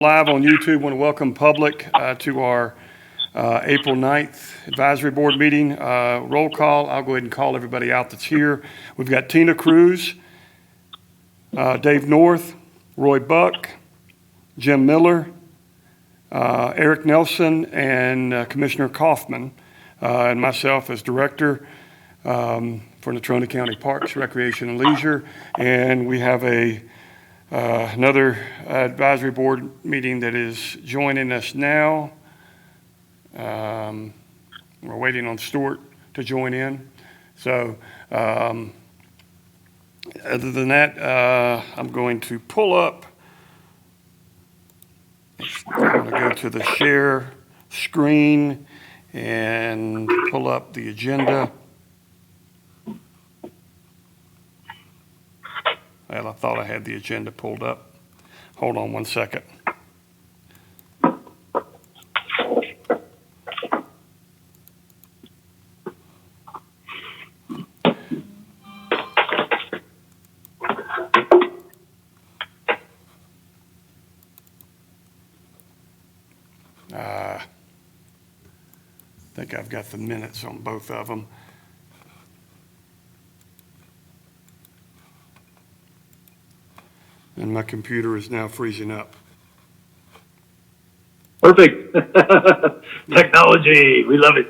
Live on YouTube. Want to welcome public to our April 9th Advisory Board meeting. Roll call. I'll go ahead and call everybody out that's here. We've got Tina Cruz, Dave North, Roy Buck, Jim Miller, Eric Nelson, and Commissioner Kaufman, and myself as Director for Natrona County Parks, Recreation, and Leisure. And we have another advisory board meeting that is joining us now. We're waiting on Stuart to join in. So other than that, I'm going to pull up. I'm going to go to the share screen and pull up the agenda. Well, I thought I had the agenda pulled up. Hold on one second. I think I've got the minutes on both of them. And my computer is now freezing up. Perfect. Technology, we love it.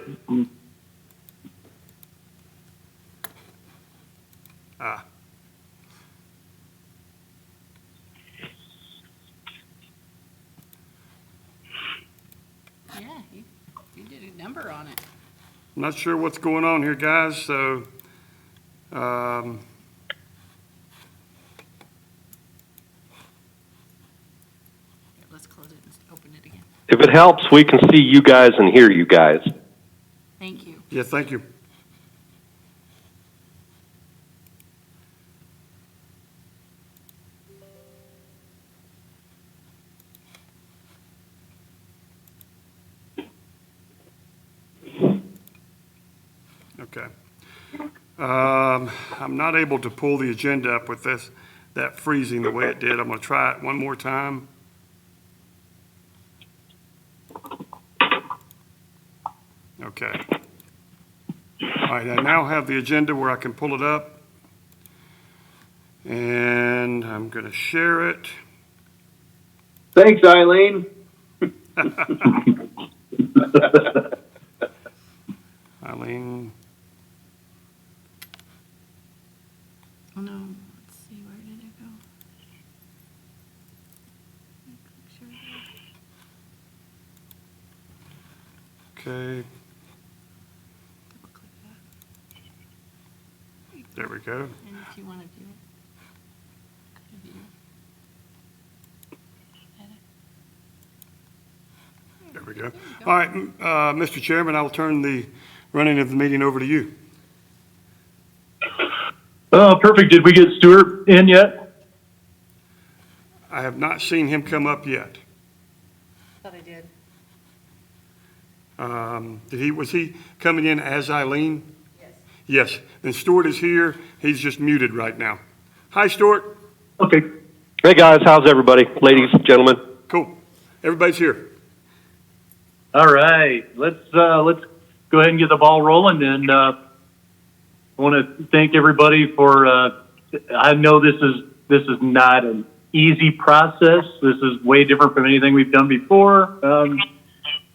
Yeah, you did a number on it. I'm not sure what's going on here, guys, so Let's close it and open it again. If it helps, we can see you guys and hear you guys. Thank you. yeah, thank you. Okay. I'm not able to pull the agenda up with that freezing the way it did. I'm going to try it one more time. Okay. All right, I now have the agenda where I can pull it up. And I'm going to share it. Thanks, Eileen. Eileen, Oh no, let's see, where did it go? okay, Click that. there we go. And if you want to view it, go to view. Edit. There we go. There you go. All right, Mr. Chairman, I'll turn the running of the meeting over to you. Perfect. Did we get Stuart in yet? I have not seen him come up yet. Thought I did. Was he coming in as Eileen? Yes. Yes. Then Stuart is here. He's just muted right now. Hi, Stuart. Okay. Hey guys, how's everybody? Ladies, gentlemen. Cool. Everybody's here. All right. Let's go ahead and get the ball rolling. And I want to thank everybody for. I know this is not an easy process. This is way different from anything we've done before.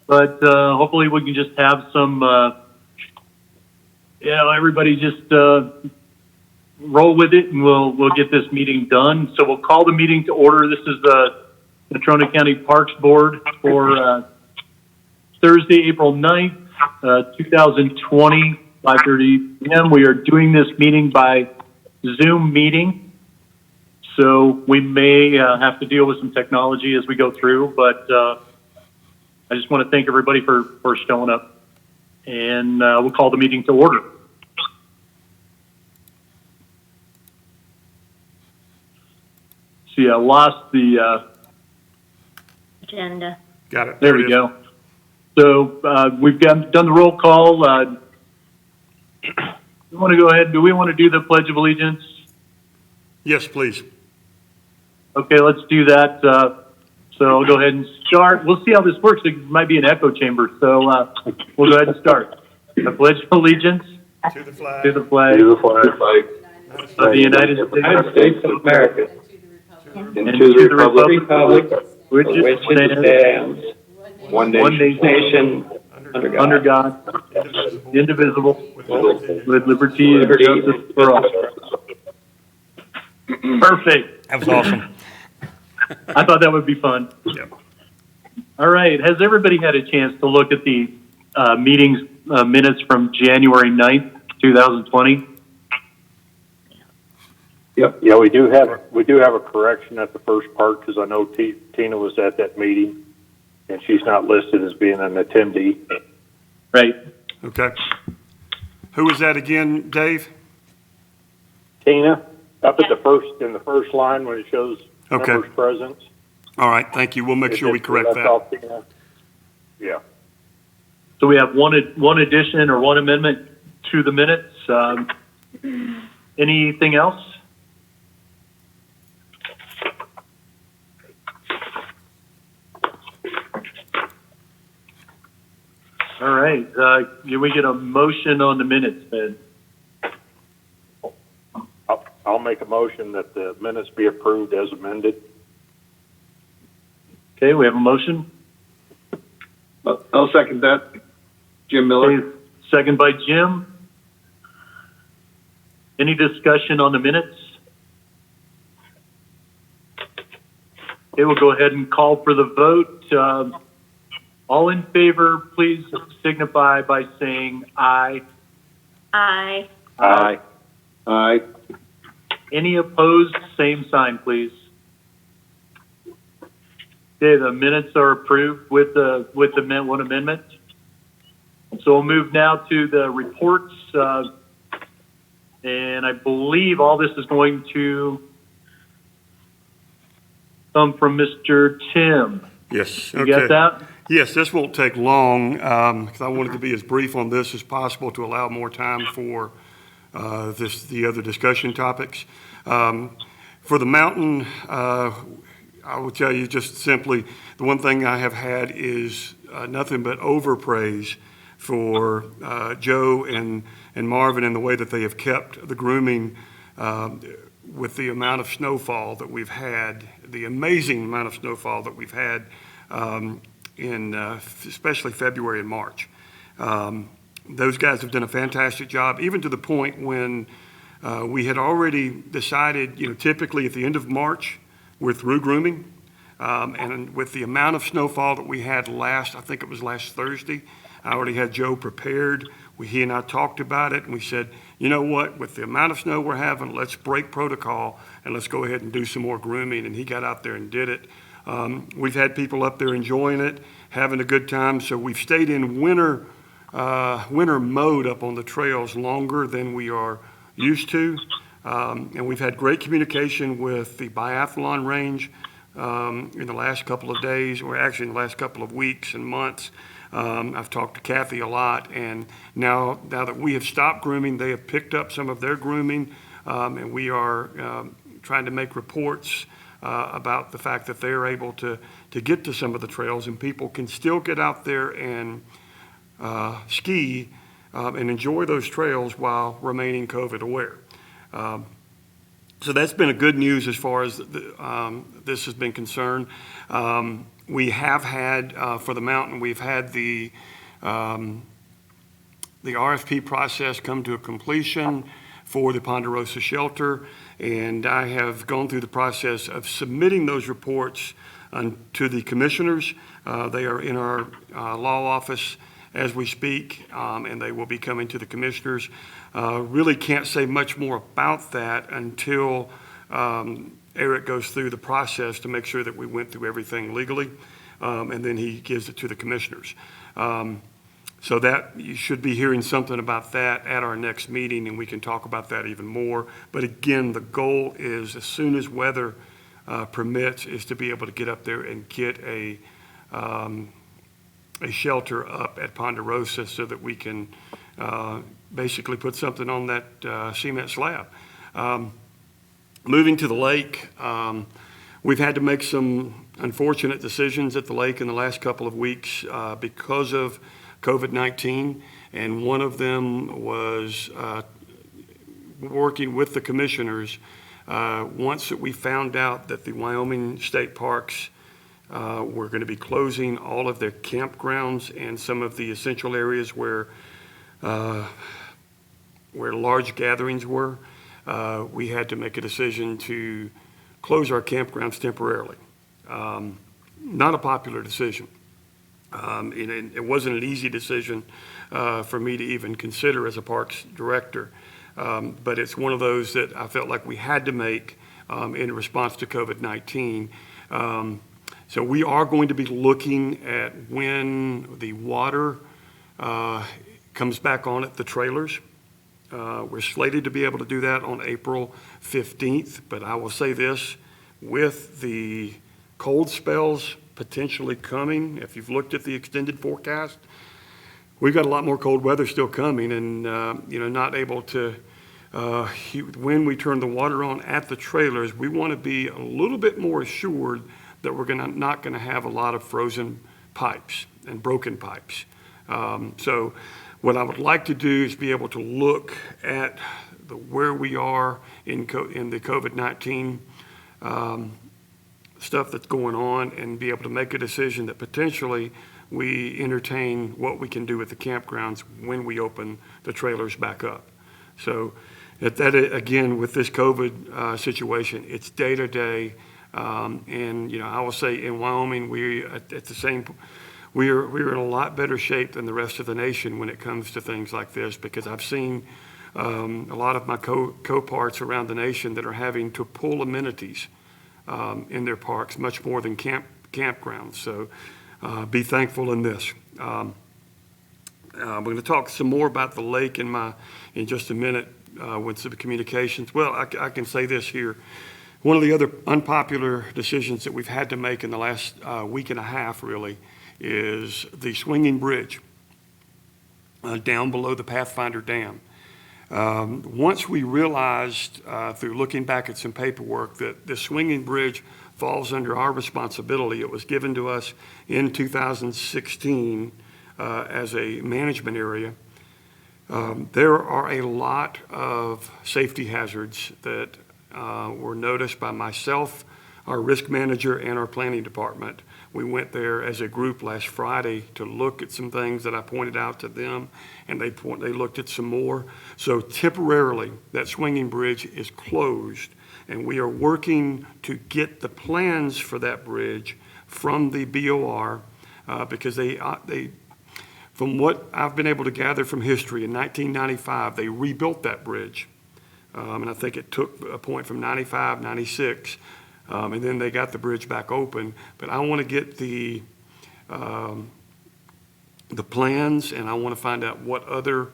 But hopefully we can just have some. Everybody just roll with it, and we'll get this meeting done. So we'll call the meeting to order. This is the Natrona County Parks Board for Thursday, April 9th, 2020, 5:30 p.m. We are doing this meeting by Zoom meeting. So we may have to deal with some technology as we go through, but I just want to thank everybody for showing up. And we'll call the meeting to order. See, I lost the agenda. Got it. there we go. So we've done the roll call. We want to go ahead. Do we want to do the Pledge of Allegiance? Yes, please. Okay, let's do that. So I'll go ahead and start. We'll see how this works. It might be an echo chamber. So we'll go ahead and start. I pledge allegiance To the flag. to the flag To the flag of the United States of America, and and to the republic which for which stands it stands, one one nation, nation, under God, indivisible, with liberty and justice for all. Perfect. That was awesome. I thought that would be fun. Yep. All right. Has everybody had a chance to look at the meetings minutes from January 9th, 2020? Yep. Yeah, we do have a correction at the first part because I know Tina was at that meeting and she's not listed as being an attendee. Right. Okay. Who was that again, Dave? Tina, up at in the first line when it shows Okay. members present. All right, thank you. We'll make sure we correct That's that. all, Tina. Yeah. So we have one addition or one amendment to the minutes. Anything else? All right. Can we get a motion on the minutes, then? I'll make a motion that the minutes be approved as amended. Okay, we have a motion. I'll second that. Jim Miller. Okay, second by Jim. Any discussion on the minutes? Okay, we'll go ahead and call for the vote. All in favor, please signify by saying aye. Aye. Aye. Aye. Any opposed, same sign, please. Okay, the minutes are approved with the one amendment. So we'll move now to the reports, and I believe all this is going to come from Mr. Tim. Yes, You okay. got that? Yes, this won't take long, because I wanted to be as brief on this as possible to allow more time for the other discussion topics. For the mountain, I will tell you just simply, the one thing I have had is nothing but overpraise for Joe and Marvin and the way that they have kept the grooming with the amount of snowfall that we've had, the amazing amount of snowfall that we've had in especially February and March. Those guys have done a fantastic job, even to the point when we had already decided, typically at the end of March, we're through grooming. And with the amount of snowfall that we had I think it was last Thursday, I already had Joe prepared. He and I talked about it, and we said, you know what, with the amount of snow we're having, let's break protocol and let's go ahead and do some more grooming. And he got out there and did it. We've had people up there enjoying it, having a good time. So we've stayed in winter mode up on the trails longer than we are used to. And we've had great communication with the biathlon range in the last couple of days, or actually in the last couple of weeks and months. I've talked to Kathy a lot, and now that we have stopped grooming, they have picked up some of their grooming, and we are trying to make reports about the fact that they're able to get to some of the trails, and people can still get out there and ski and enjoy those trails while remaining COVID aware. So that's been a good news as far as this has been concerned. We have had, for the mountain, we've had the RFP process come to a completion for the Ponderosa shelter, and I have gone through the process of submitting those reports to the commissioners. They are in our law office as we speak, and they will be coming to the commissioners. Really can't say much more about that until Eric goes through the process to make sure that we went through everything legally, and then he gives it to the commissioners. So that you should be hearing something about that at our next meeting, and we can talk about that even more. But again, the goal is, as soon as weather permits, is to be able to get up there and get a shelter up at Ponderosa so that we can basically put something on that cement slab. Moving to the lake, We've had to make some unfortunate decisions at the lake in the last couple of weeks because of COVID-19, and one of them was working with the commissioners. Once that we found out that the Wyoming State Parks were going to be closing all of their campgrounds and some of the essential areas where large gatherings were, we had to make a decision to close our campgrounds temporarily. Not a popular decision. It wasn't an easy decision for me to even consider as a parks director, but it's one of those that I felt like we had to make in response to COVID-19. So we are going to be looking at when the water comes back on at the trailers. We're slated to be able to do that on April 15th, but I will say this, with the cold spells potentially coming, if you've looked at the extended forecast, we've got a lot more cold weather still coming, and not able to, when we turn the water on at the trailers, we want to be a little bit more assured that we're not going to have a lot of frozen pipes and broken pipes. So what I would like to do is be able to look at where we are in the COVID-19 stuff that's going on, and be able to make a decision that potentially we entertain what we can do with the campgrounds when we open the trailers back up. So again, with this COVID situation, it's day to day. And I will say in Wyoming, we're in a lot better shape than the rest of the nation when it comes to things like this, because I've seen a lot of my co-parts around the nation that are having to pull amenities in their parks much more than campgrounds. So be thankful in this. We're going to talk some more about the lake in just a minute with some communications. Well, I can say this here. One of the other unpopular decisions that we've had to make in the last week and a half, really, is the swinging bridge down below the Pathfinder Dam. Once we realized through looking back at some paperwork that the swinging bridge falls under our responsibility, it was given to us in 2016 as a management area. There are a lot of safety hazards that were noticed by myself, our risk manager, and our planning department. We went there as a group last Friday to look at some things that I pointed out to them, and they looked at some more. So temporarily, that swinging bridge is closed, and we are working to get the plans for that bridge from the BOR because they, from what I've been able to gather from history, in 1995, they rebuilt that bridge. And I think it took a point from 95, 96, and then they got the bridge back open. But I want to get the plans, and I want to find out what other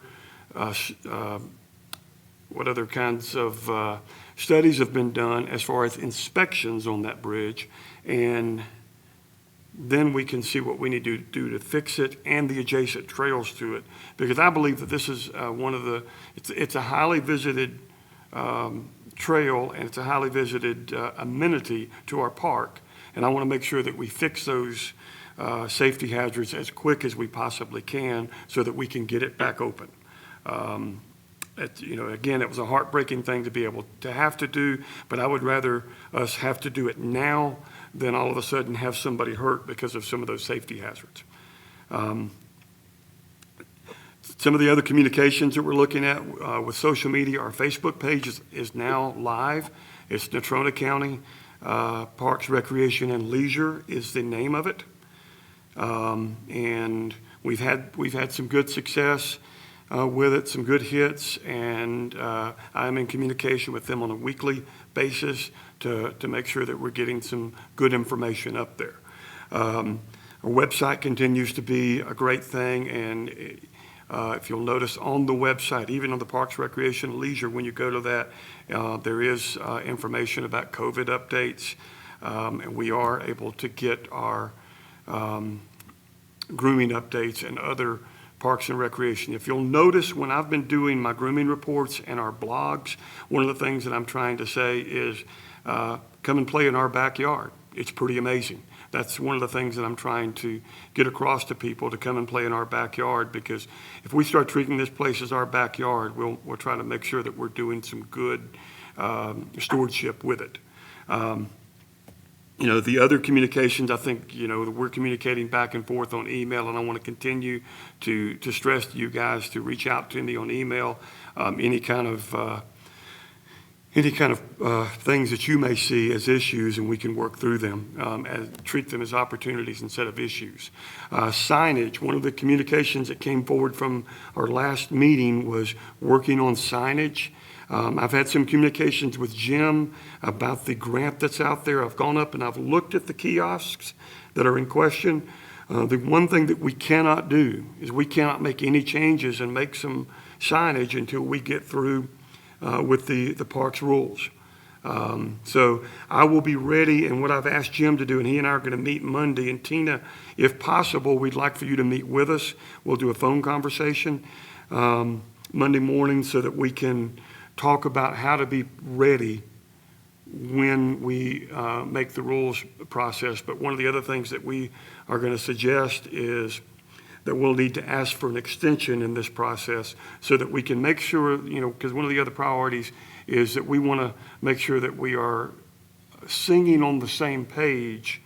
kinds of studies have been done as far as inspections on that bridge, and then we can see what we need to do to fix it and the adjacent trails to it. Because I believe that this is it's a highly visited trail, and it's a highly visited amenity to our park. And I want to make sure that we fix those safety hazards as quick as we possibly can so that we can get it back open. Again, it was a heartbreaking thing to be able to have to do, but I would rather us have to do it now than all of a sudden have somebody hurt because of some of those safety hazards. Some of the other communications that we're looking at with social media, our Facebook page is now live. It's Natrona County Parks, Recreation, and Leisure is the name of it. And we've had some good success with it, some good hits, and I'm in communication with them on a weekly basis to make sure that we're getting some good information up there. Our website continues to be a great thing, and if you'll notice on the website, even on the Parks, Recreation, and Leisure, when you go to that, there is information about COVID updates, and we are able to get our grooming updates and other Parks and Recreation. If you'll notice, when I've been doing my grooming reports and our blogs, one of the things that I'm trying to say is come and play in our backyard. It's pretty amazing. That's one of the things that I'm trying to get across to people, to come and play in our backyard, because if we start treating this place as our backyard, we'll try to make sure that we're doing some good stewardship with it. The other communications, I think, we're communicating back and forth on email, and I want to continue to stress to you guys to reach out to me on email, any kind of things that you may see as issues, and we can work through them, treat them as opportunities instead of issues. Signage, one of the communications that came forward from our last meeting was working on signage. I've had some communications with Jim about the grant that's out there. I've gone up and I've looked at the kiosks that are in question. The one thing that we cannot do is we cannot make any changes and make some signage until we get through with the park's rules. So I will be ready, and what I've asked Jim to do, and he and I are going to meet Monday, and Tina, if possible, we'd like for you to meet with us. We'll do a phone conversation Monday morning so that we can talk about how to be ready when we make the rules process. But one of the other things that we are going to suggest is that we'll need to ask for an extension in this process so that we can make sure, because one of the other priorities is that we want to make sure that we are singing on the same page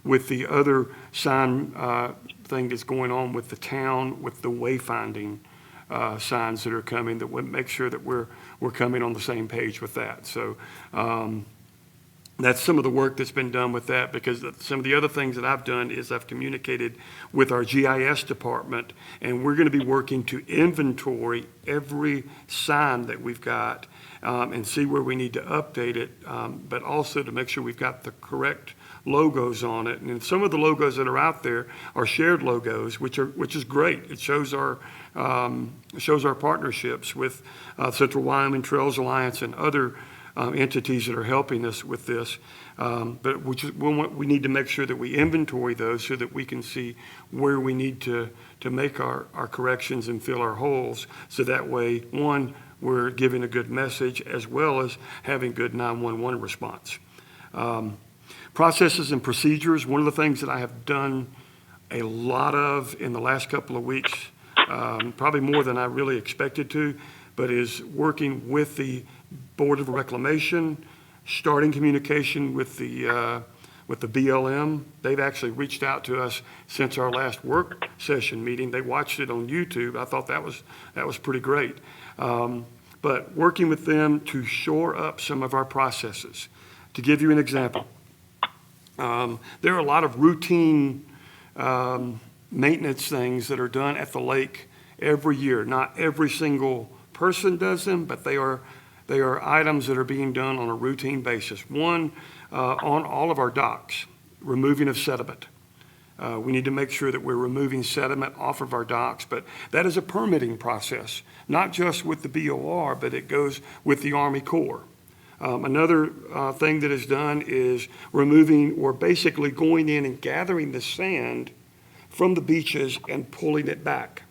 with the other sign thing that's going on with the town, with the wayfinding signs that are coming, that would make sure that we're coming on the same page with that. So that's some of the work that's been done with that, because some of the other things that I've done is I've communicated with our GIS department, and we're going to be working to inventory every sign that we've got and see where we need to update it, but also to make sure we've got the correct logos on it. And some of the logos that are out there are shared logos, which is great. It shows our partnerships with Central Wyoming Trails Alliance and other entities that are helping us with this. But we need to make sure that we inventory those so that we can see where we need to make our corrections and fill our holes. So that way, one, we're giving a good message as well as having good 911 response. Processes and procedures, one of the things that I have done a lot of in the last couple of weeks, probably more than I really expected to, but is working with the Board of Reclamation, starting communication with the BLM. They've actually reached out to us since our last work session meeting. They watched it on YouTube. I thought that was pretty great. But working with them to shore up some of our processes. To give you an example, there are a lot of routine maintenance things that are done at the lake every year. Not every single person does them, but they are items that are being done on a routine basis. One, on all of our docks, removing of sediment. We need to make sure that we're removing sediment off of our docks, but that is a permitting process, not just with the BOR, but it goes with the Army Corps. Another thing that is done is removing, or basically going in and gathering the sand from the beaches and pulling it back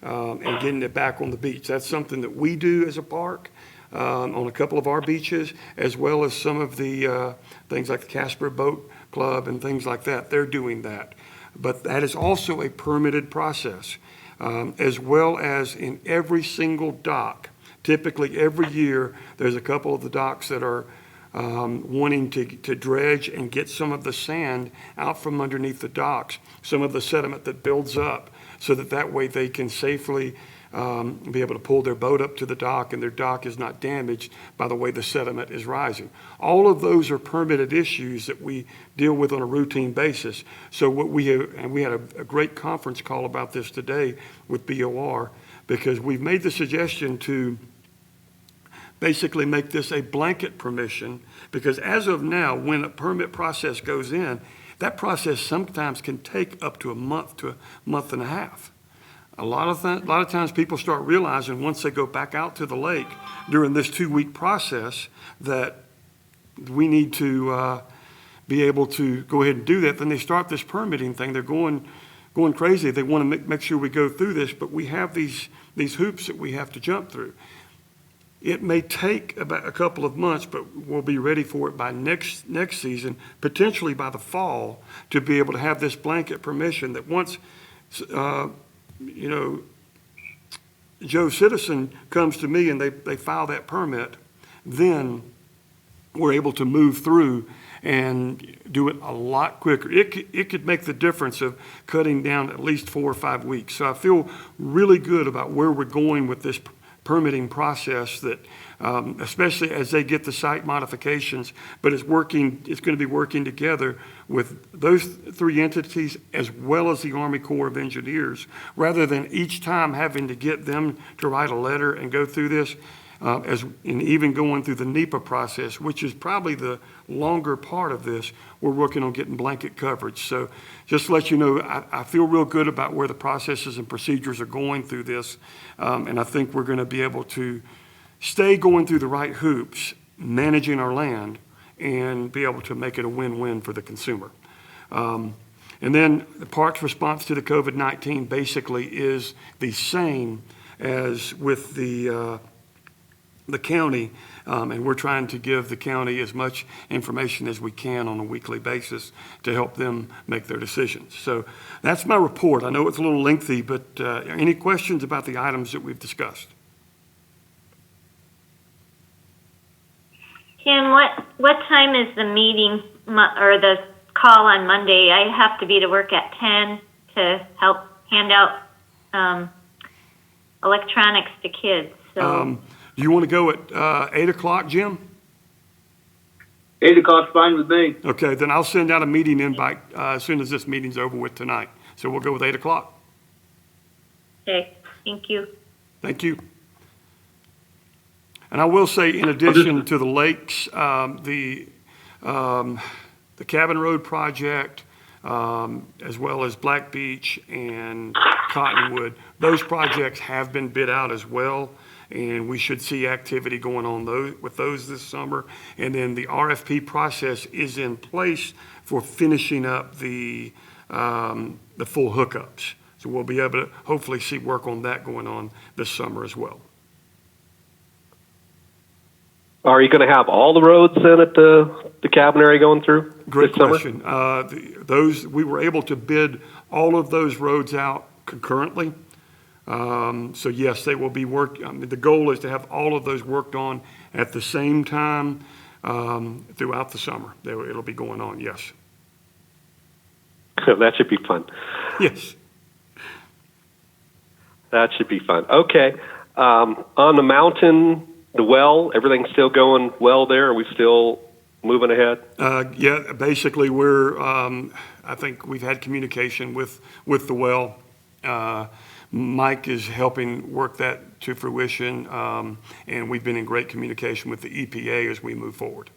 and getting it back on the beach. That's something that we do as a park on a couple of our beaches, as well as some of the things like the Casper Boat Club and things like that. They're doing that. But that is also a permitted process, as well as in every single dock. Typically, every year, there's a couple of the docks that are wanting to dredge and get some of the sand out from underneath the docks, some of the sediment that builds up, so that way they can safely be able to pull their boat up to the dock and their dock is not damaged by the way the sediment is rising. All of those are permitted issues that we deal with on a routine basis. So what we have, and we had a great conference call about this today with BOR, because we've made the suggestion to basically make this a blanket permission, because as of now, when a permit process goes in, that process sometimes can take up to a month and a half. A lot of times people start realizing once they go back out to the lake during this 2-week process that we need to be able to go ahead and do that. Then they start this permitting thing. They're going crazy. They want to make sure we go through this, but we have these hoops that we have to jump through. it may take about a couple of months, but we'll be ready for it by next season, potentially by the fall, to be able to have this blanket permission that once, you know, Joe Citizen comes to me and they file that permit, then we're able to move through and do it a lot quicker. It could make the difference of cutting down at least 4 or 5 weeks. So I feel really good about where we're going with this permitting process, that especially as they get the site modifications, but it's going to be working together with those 3 entities as well as the Army Corps of Engineers, rather than each time having to get them to write a letter and go through this, and even going through the NEPA process, which is probably the longer part of this. We're working on getting blanket coverage. So just to let you know, I feel real good about where the processes and procedures are going through this. And I think we're going to be able to stay going through the right hoops, managing our land, and be able to make it a win-win for the consumer. And then the park's response to the COVID-19 basically is the same as with the county, and we're trying to give the county as much information as we can on a weekly basis to help them make their decisions. So that's my report. I know it's a little lengthy, but any questions about the items that we've discussed? Tim, what time is the meeting or the call on Monday? I have to be to work at 10 to help hand out electronics to kids. So. Do you want to go at 8 o'clock, Jim? 8 o'clock's fine with me. Okay, then I'll send out a meeting invite as soon as this meeting's over with tonight. So we'll go with 8 o'clock. Okay, thank you. Thank you. And I will say, in addition to the lakes, the Cabin Road project, as well as Black Beach and Cottonwood, those projects have been bid out as well. And we should see activity going on with those this summer. And then the RFP process is in place for finishing up the full hookups. So we'll be able to hopefully see work on that going on this summer as well. Are you going to have all the roads then at the cabin area going through? Great this summer? question. We were able to bid all of those roads out concurrently. So yes, they will be the goal is to have all of those worked on at the same time throughout the summer. It'll be going on, yes. That should be fun. Yes. That should be fun. Okay. On the mountain, the well, everything's still going well there? Are we still moving ahead? Yeah, basically I think we've had communication with the well. Mike is helping work that to fruition, and we've been in great communication with the EPA as we move forward.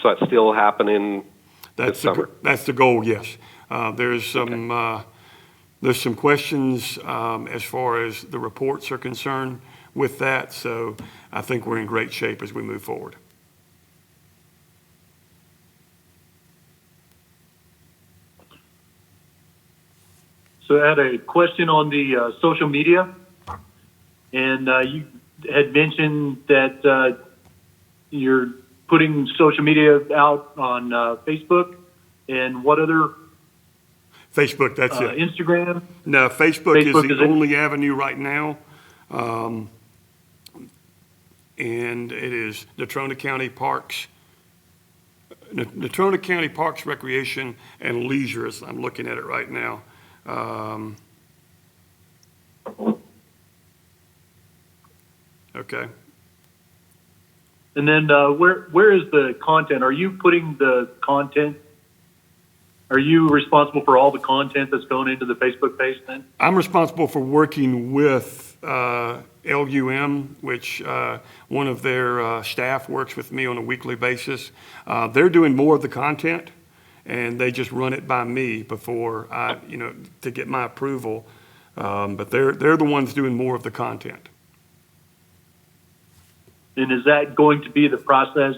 So that's still happening this summer? That's the goal, yes. There's some questions as far as the reports are concerned with that, so I think we're in great shape as we move forward. So I had a question on the social media, and you had mentioned that you're putting social media out on Facebook, and what other? Facebook, that's it. Instagram? No, Facebook is Facebook the is it? only avenue right now. And it is Natrona County Parks, Natrona County Parks, Recreation, and Leisure, as I'm looking at it right now. Okay. And then where is the content? Are you putting the content? Are you responsible for all the content that's going into the Facebook page then? I'm responsible for working with LUM, which one of their staff works with me on a weekly basis. They're doing more of the content, and they just run it by me before to get my approval. But they're the ones doing more of the content. And is that going to be the process?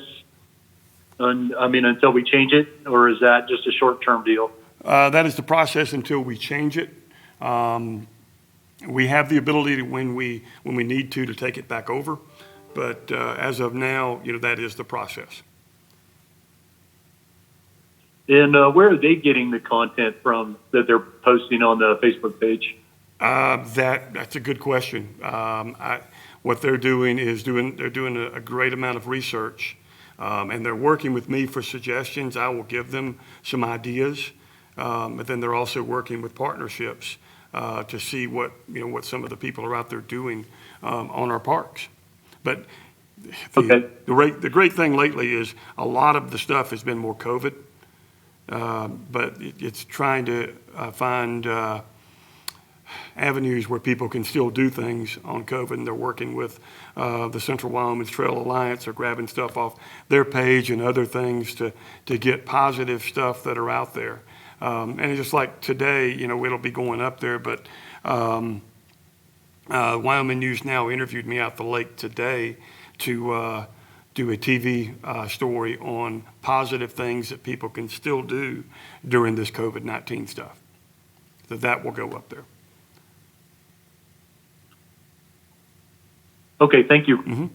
Until we change it, or is that just a short-term deal? That is the process until we change it. We have the ability to, when we need to take it back over, but as of now, that is the process. And where are they getting the content from that they're posting on the Facebook page? That's a good question. What they're doing is they're doing a great amount of research, and they're working with me for suggestions. I will give them some ideas, but then they're also working with partnerships to see what some of the people are out there doing on our parks. But Okay. the great thing lately is a lot of the stuff has been more COVID. But it's trying to find avenues where people can still do things on COVID, and they're working with the Central Wyoming Trail Alliance. They're grabbing stuff off their page and other things to get positive stuff that are out there. And it's just like today, it'll be going up there, but Wyoming News Now interviewed me out the lake today to do a TV story on positive things that people can still do during this COVID-19 stuff. So that will go up there. Okay, thank you. Mm-hmm.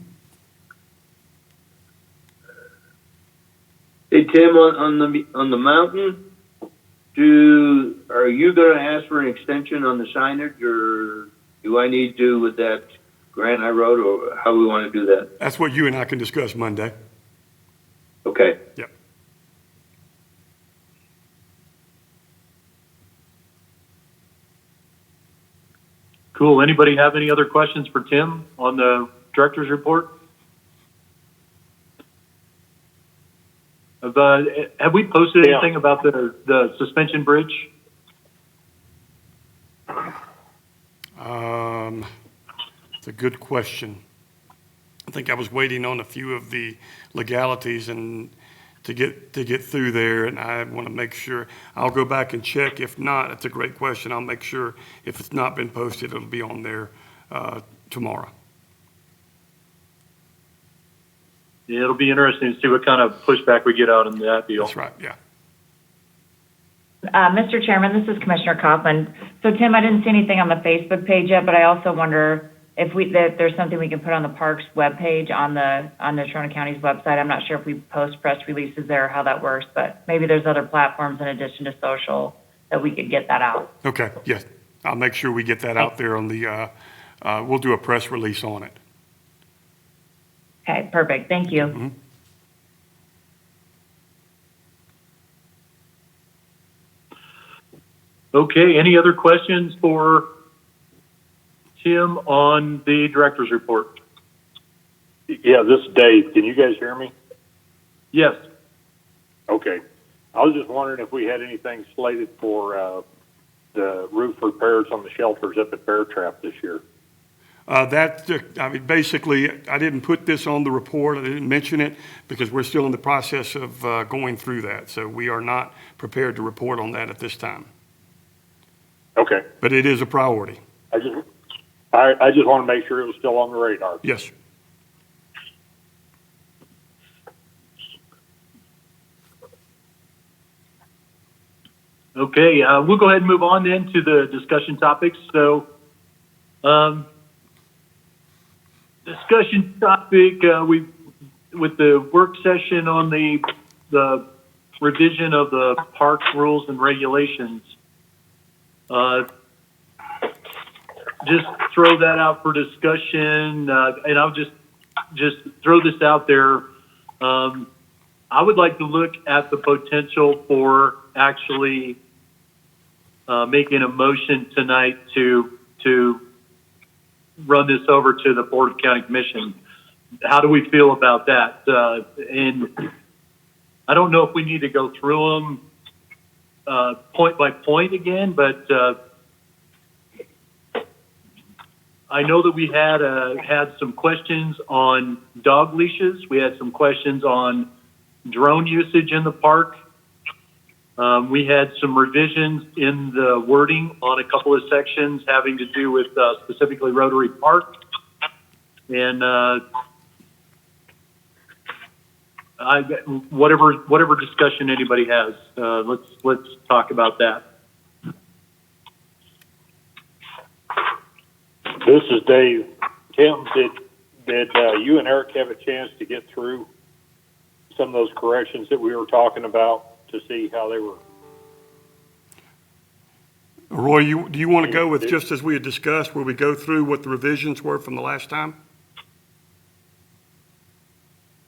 Hey, Tim, on the mountain, are you going to ask for an extension on the signage, or do I need to with that grant I wrote, or how we want to do that? That's what you and I can discuss Monday. Okay. Yep. Cool. Anybody have any other questions for Tim on the director's report? Have we posted Yeah. anything about the suspension bridge? It's a good question. I think I was waiting on a few of the legalities and to get through there, and I want to make sure. I'll go back and check. If not, it's a great question. I'll make sure if it's not been posted, it'll be on there tomorrow. Yeah, it'll be interesting to see what kind of pushback we get out on that deal. That's right, yeah. Mr. Chairman, this is Commissioner Kaufman. So Tim, I didn't see anything on the Facebook page yet, but I also wonder if there's something we can put on the parks webpage on the Natrona County's website. I'm not sure if we post press releases there or how that works, but maybe there's other platforms in addition to social that we could get that out. Okay, yes. I'll make sure we get that out there on the, we'll do a press release on it. Okay, perfect. Thank you. Mm-hmm. Okay, any other questions for Tim on the director's report? Yeah, this is Dave. Can you guys hear me? Yes. Okay. I was just wondering if we had anything slated for the roof repairs on the shelters up at Bear Trap this year. Basically, I didn't put this on the report. I didn't mention it because we're still in the process of going through that. So we are not prepared to report on that at this time. Okay. But it is a priority. I just want to make sure it was still on the radar. Yes. Okay, we'll go ahead and move on then to the discussion topics. So, discussion topic, with the work session on the revision of the parks rules and regulations. Just throw that out for discussion, and I'll just throw this out there. I would like to look at the potential for actually making a motion tonight to run this over to the Board of County Commission. How do we feel about that? And I don't know if we need to go through them point by point again, but I know that we had some questions on dog leashes. We had some questions on drone usage in the park. We had some revisions in the wording on a couple of sections having to do with specifically Rotary Park. And whatever discussion anybody has, let's talk about that. This is Dave. Tim, did you and Eric have a chance to get through some of those corrections that we were talking about to see how they were? Roy, do you want to go with just as we had discussed, where we go through what the revisions were from the last time?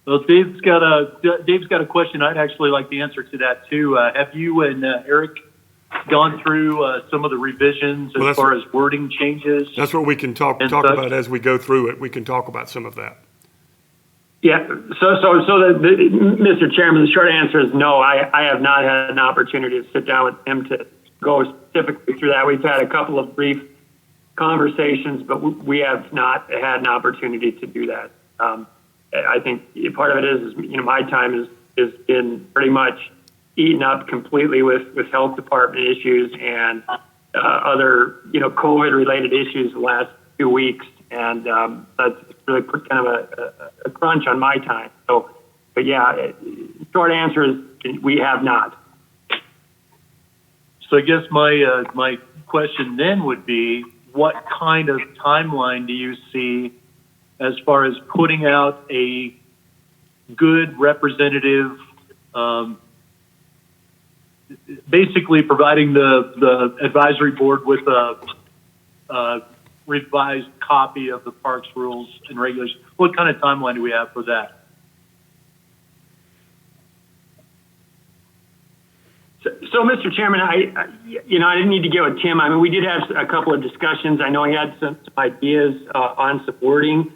Well, Dave's got a question. I'd actually like the answer to that too. Have you and Eric gone through some of the revisions as far as wording changes? That's what we can talk about as we go through it. We can talk about some of that. Yeah, Mr. Chairman, the short answer is no. I have not had an opportunity to sit down with him to go specifically through that. We've had a couple of brief conversations, but we have not had an opportunity to do that. I think part of it is my time has been pretty much eaten up completely with health department issues and other COVID related issues the last 2 weeks, and that's really put kind of a crunch on my time. So, but yeah, short answer is we have not. So I guess my question then would be, what kind of timeline do you see as far as putting out a good representative, basically providing the advisory board with a revised copy of the parks rules and regulations? What kind of timeline do we have for that? So, Mr. Chairman, I didn't need to get with Tim. I mean, we did have a couple of discussions. I know he had some ideas on some wording.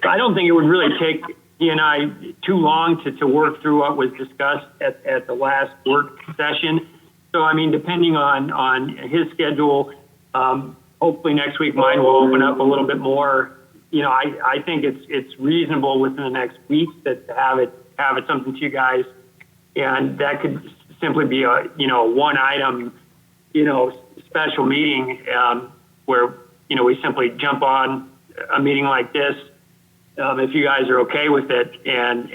I don't think it would really take he and I too long to work through what was discussed at the last work session. So, I mean, depending on his schedule, hopefully next week mine will open up a little bit more. I think it's reasonable within the next week to have it something to you guys, and that could simply be a one item special meeting where we simply jump on a meeting like this. If you guys are okay with it, and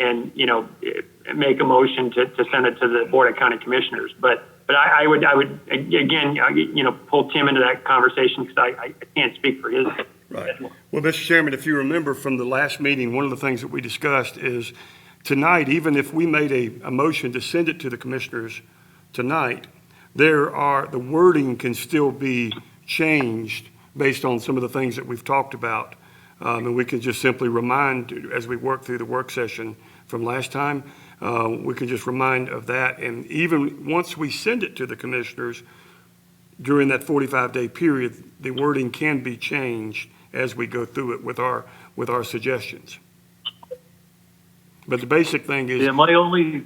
make a motion to send it to the Board of County Commissioners. But I would again pull Tim into that conversation because I can't speak for his. Right. Well, Mr. Chairman, if you remember from the last meeting, one of the things that we discussed is tonight, even if we made a motion to send it to the commissioners tonight, the wording can still be changed based on some of the things that we've talked about. And we can just simply remind, as we work through the work session from last time, we can just remind of that. And even once we send it to the commissioners, during that 45-day period, the wording can be changed as we go through it with our suggestions. But the basic thing is... Yeah, my only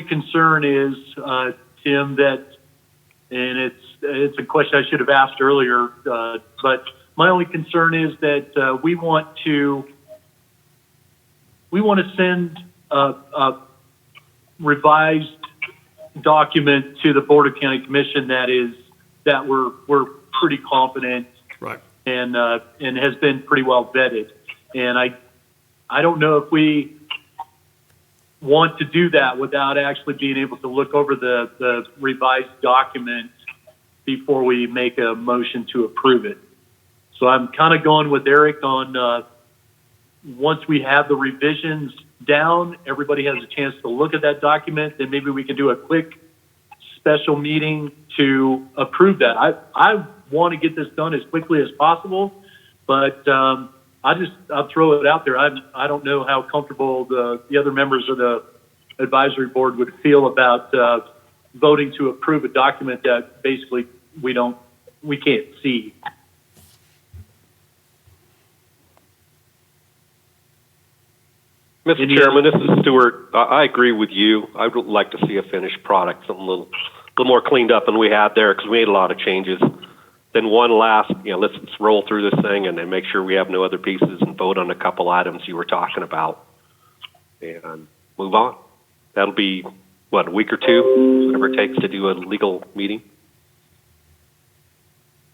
concern is, Tim, that, and it's a question I should have asked earlier, but my only concern is that we want to send a revised document to the Board of County Commission that we're pretty confident, right, and has been pretty well vetted. And I don't know if we want to do that without actually being able to look over the revised document before we make a motion to approve it. So I'm kind of going with Eric on once we have the revisions down, everybody has a chance to look at that document, then maybe we can do a quick special meeting to approve that. I want to get this done as quickly as possible, but I'll throw it out there. I don't know how comfortable the other members of the advisory board would feel about voting to approve a document that basically we can't see. Mr. Chairman, this is Stuart. I agree with you. I would like to see a finished product, something a little more cleaned up than we had there, because we made a lot of changes. Then one last, let's roll through this thing and then make sure we have no other pieces and vote on a couple items you were talking about and move on. That'll be, a week or two, whatever it takes to do a legal meeting.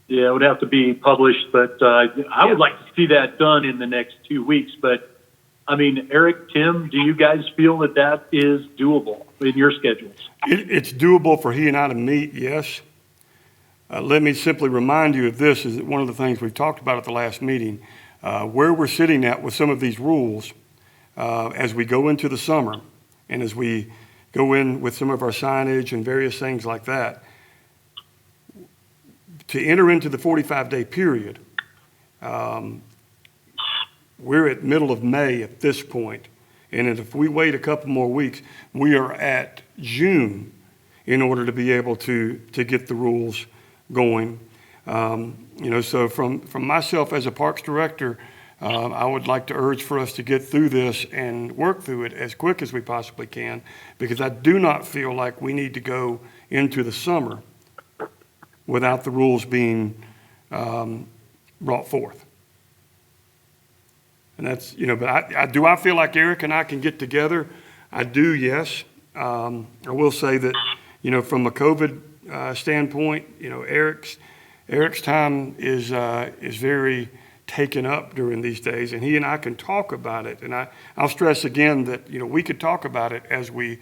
Yeah, it would have to be published, but I would like to see that done in the next 2 weeks. But, I mean, Eric, Tim, do you guys feel that is doable in your schedules? It's doable for he and I to meet, yes. Let me simply remind you of this, is that one of the things we've talked about at the last meeting, where we're sitting at with some of these rules as we go into the summer and as we go in with some of our signage and various things like that. To enter into the 45-day period, we're at middle of May at this point, and if we wait a couple more weeks, we are at June in order to be able to get the rules going. So from myself as a Parks Director, I would like to urge for us to get through this and work through it as quick as we possibly can, because I do not feel like we need to go into the summer without the rules being brought forth. And that's, but I feel like Eric and I can get together? I do, yes. I will say that, from a COVID standpoint, Eric's time is very taken up during these days, and he and I can talk about it. And I'll stress again that, we could talk about it as we,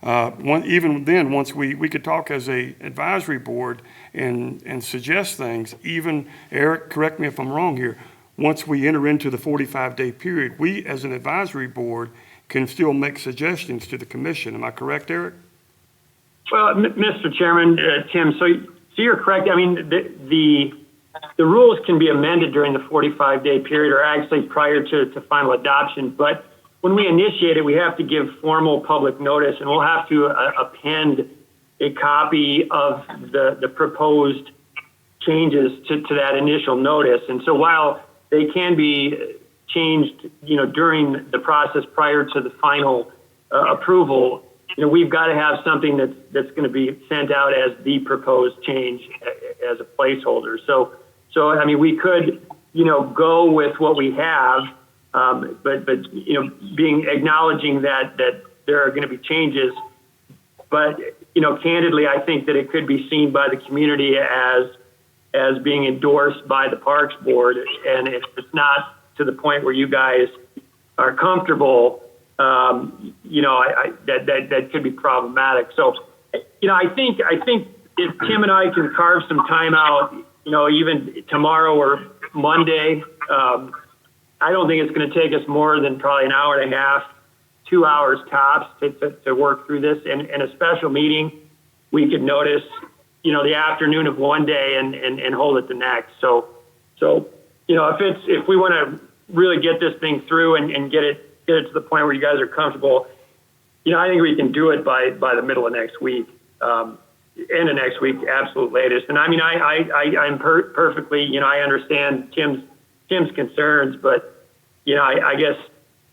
even then, once we could talk as a advisory board and suggest things. Even, Eric, correct me if I'm wrong here, once we enter into the 45-day period, we as an advisory board can still make suggestions to the commission. Am I correct, Eric? Well, Mr. Chairman, Tim, so you're correct. I mean, the rules can be amended during the 45-day period, or actually prior to final adoption. But when we initiate it, we have to give formal public notice, and we'll have to append a copy of the proposed changes to that initial notice. And so while they can be changed, during the process prior to the final approval, we've got to have something that's going to be sent out as the proposed change as a placeholder. So I mean, we could, go with what we have, but acknowledging that there are going to be changes. But, candidly, I think that it could be seen by the community as being endorsed by the Parks Board. And if it's not to the point where you guys are comfortable, that could be problematic. So, I think if Tim and I can carve some time out, even tomorrow or Monday, I don't think it's going to take us more than probably an hour and a half, 2 hours tops to work through this. And in a special meeting, we could notice, the afternoon of one day and hold it the next. So, if we want to really get this thing through and get it to the point where you guys are comfortable, I think we can do it by the middle of next week, end of next week, absolute latest. And I mean, I'm perfectly, I understand Tim's concerns, but I guess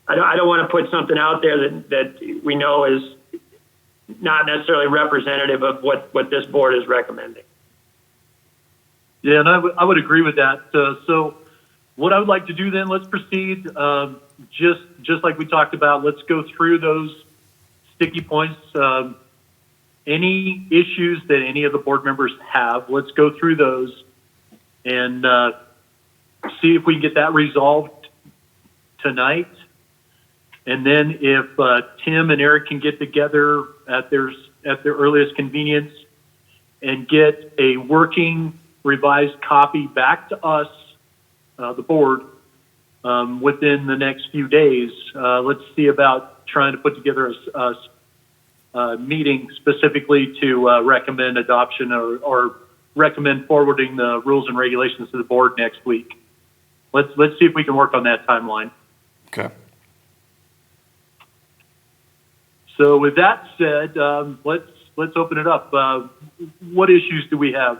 I don't want to put something out there that we know is not necessarily representative of what this board is recommending. Yeah, and I would agree with that. So what I would like to do then, let's proceed. Just like we talked about, let's go through those sticky points. Any issues that any of the board members have, let's go through those and see if we can get that resolved tonight. And then if Tim and Eric can get together at their earliest convenience and get a working revised copy back to us, the board, within the next few days, let's see about trying to put together a meeting specifically to recommend adoption or recommend forwarding the rules and regulations to the board next week. Let's see if we can work on that timeline. Okay. So with that said, let's open it up. What issues do we have?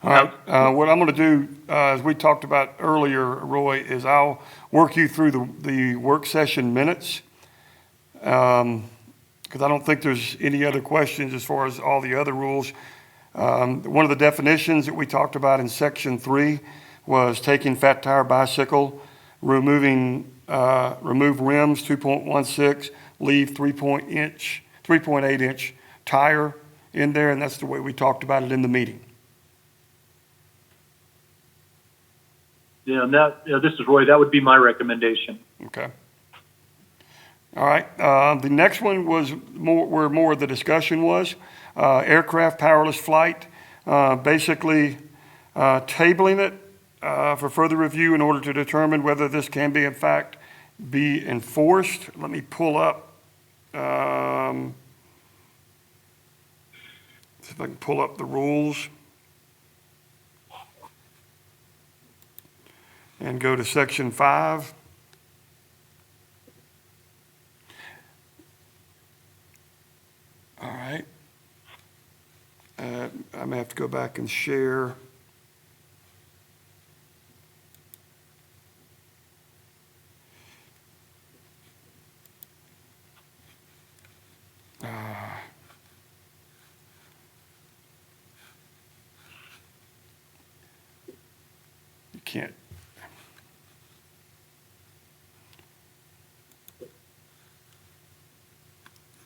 All right. What I'm going to do, as we talked about earlier, Roy, is I'll work you through the work session minutes, because I don't think there's any other questions as far as all the other rules. One of the definitions that we talked about in Section 3 was taking fat tire bicycle, remove rims 2.16, leave 3.8 inch tire in there, and that's the way we talked about it in the meeting. Yeah, and this is Roy. That would be my recommendation. Okay. All right. The next one was where more of the discussion was. Aircraft powerless flight. basically tabling it for further review in order to determine whether this can be in fact be enforced. Let me pull up, see if I can pull up the rules and go to section 5. All right. I may have to go back and share. You can't.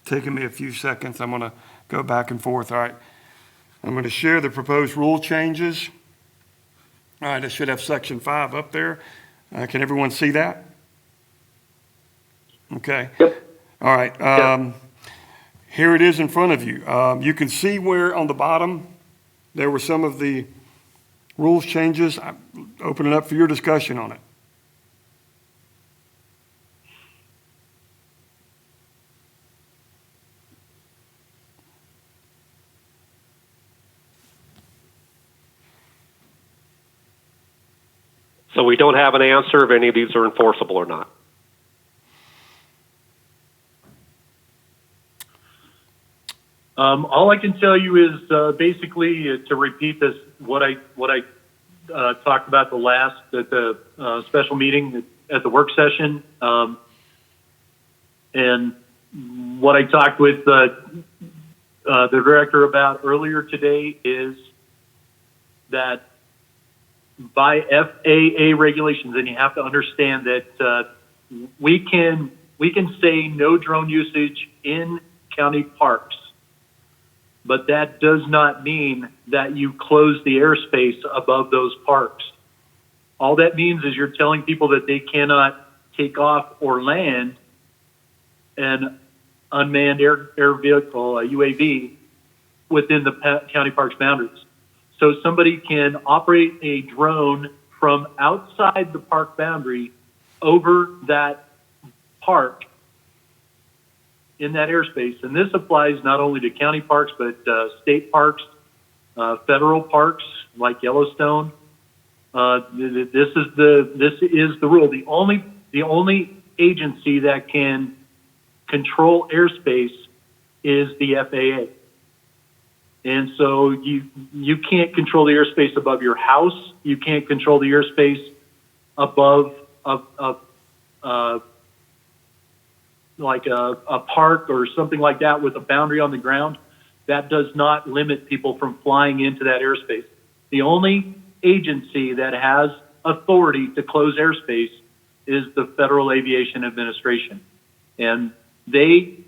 Taking me a few seconds. I'm going to go back and forth. All right. I'm going to share the proposed rule changes. All right. I should have section 5 up there. Can everyone see that? Okay. Yep. All right. Here it is in front of you. You can see where on the bottom there were some of the rules changes. I'm opening up for your discussion on it. So we don't have an answer if any of these are enforceable or not. All I can tell you is basically to repeat this what I talked about at the special meeting at the work session, and what I talked with the director about earlier today is that by FAA regulations, and you have to understand that we can say no drone usage in county parks. But that does not mean that you close the airspace above those parks. All that means is you're telling people that they cannot take off or land an unmanned air vehicle, a UAV, within the county park's boundaries. So somebody can operate a drone from outside the park boundary over that park in that airspace. And this applies not only to county parks, but state parks, federal parks like Yellowstone. This is the rule. The only agency that can control airspace is the FAA. And so you can't control the airspace above your house. You can't control the airspace above like a park or something like that with a boundary on the ground. That does not limit people from flying into that airspace. The only agency that has authority to close airspace is the Federal Aviation Administration. And they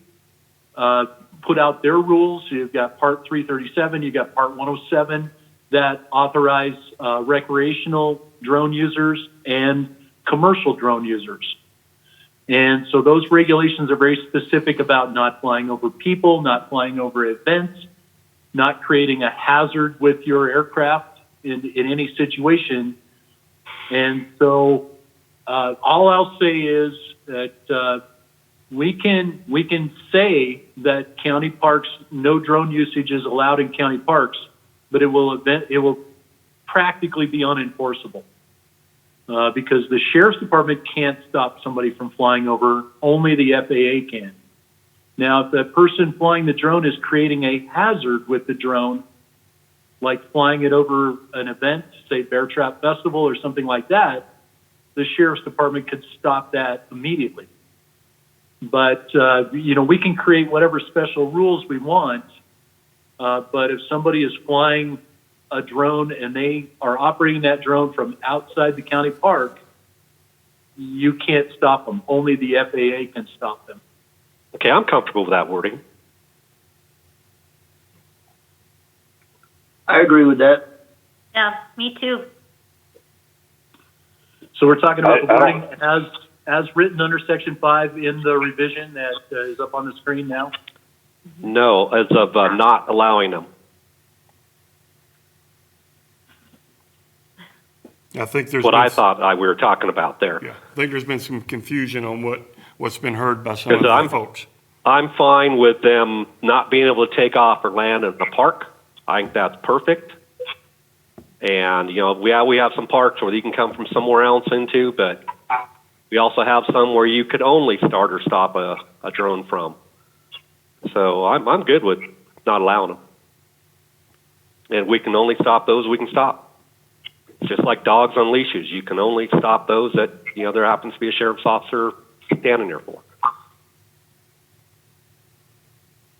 put out their rules. You've got Part 337, you've got Part 107 that authorize recreational drone users and commercial drone users. And so those regulations are very specific about not flying over people, not flying over events, not creating a hazard with your aircraft in any situation. And so all I'll say is that we can say that county parks, no drone usage is allowed in county parks, but it will practically be unenforceable. Because the sheriff's department can't stop somebody from flying over, only the FAA can. Now, if the person flying the drone is creating a hazard with the drone, like flying it over an event, say Bear Trap Festival or something like that, the sheriff's department could stop that immediately. But, we can create whatever special rules we want, but if somebody is flying a drone and they are operating that drone from outside the county park, you can't stop them. Only the FAA can stop them. Okay, I'm comfortable with that wording. I agree with that. Yeah, me too. So we're talking about the I wording as written under Section 5 in the revision that is up on the screen now. No, as of not allowing them. I think there's What been I thought we were talking about there. Yeah, I think there's been some confusion on what's been heard by some of Because the folks. I'm fine with them not being able to take off or land in the park. I think that's perfect. And, you know, we have some parks where you can come from somewhere else into, but we also have some where you could only start or stop a drone from. So I'm good with not allowing them. And we can only stop those we can stop. It's just like dogs on leashes. You can only stop those that, you know, there happens to be a sheriff's officer standing there for.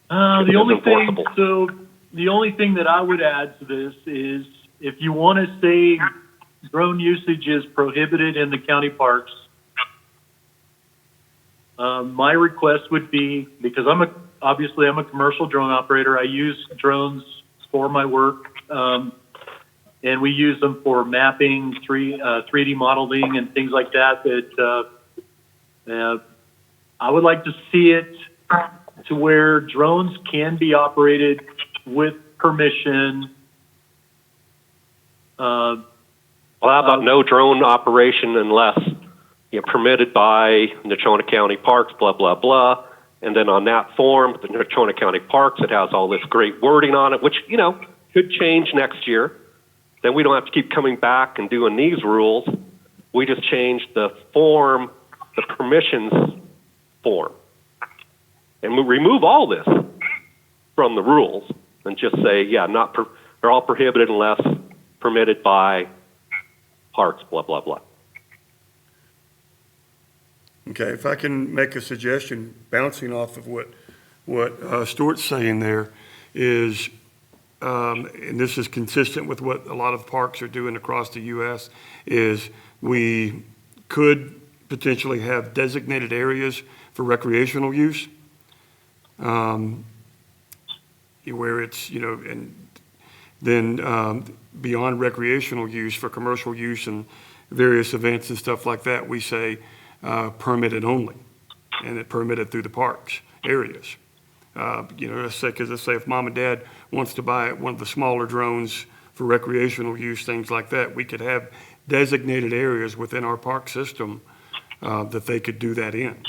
The only thing, enforceable. so the only thing that I would add to this is if you want to say drone usage is prohibited in the county parks, my request would be, because obviously I'm a commercial drone operator. I use drones for my work, and we use them for mapping, 3D modeling, and things like that. I would like to see it to where drones can be operated with permission. Well, how about no drone operation unless, you know, permitted by Natrona County Parks, blah, blah, blah. And then on that form, the Natrona County Parks, it has all this great wording on it, which, you know, could change next year. Then we don't have to keep coming back and doing these rules. We just change the form, the permissions form. And we remove all this from the rules and just say, yeah, they're all prohibited unless permitted by parks, blah, blah, blah. Okay, if I can make a suggestion, bouncing off of what Stuart's saying there is, and this is consistent with what a lot of parks are doing across the U.S., is we could potentially have designated areas for recreational use, where it's, you know, and then beyond recreational use for commercial use and various events and stuff like that, we say permitted only, and it permitted through the parks areas. You know, let's say if mom and dad wants to buy one of the smaller drones for recreational use, things like that, we could have designated areas within our park system that they could do that in.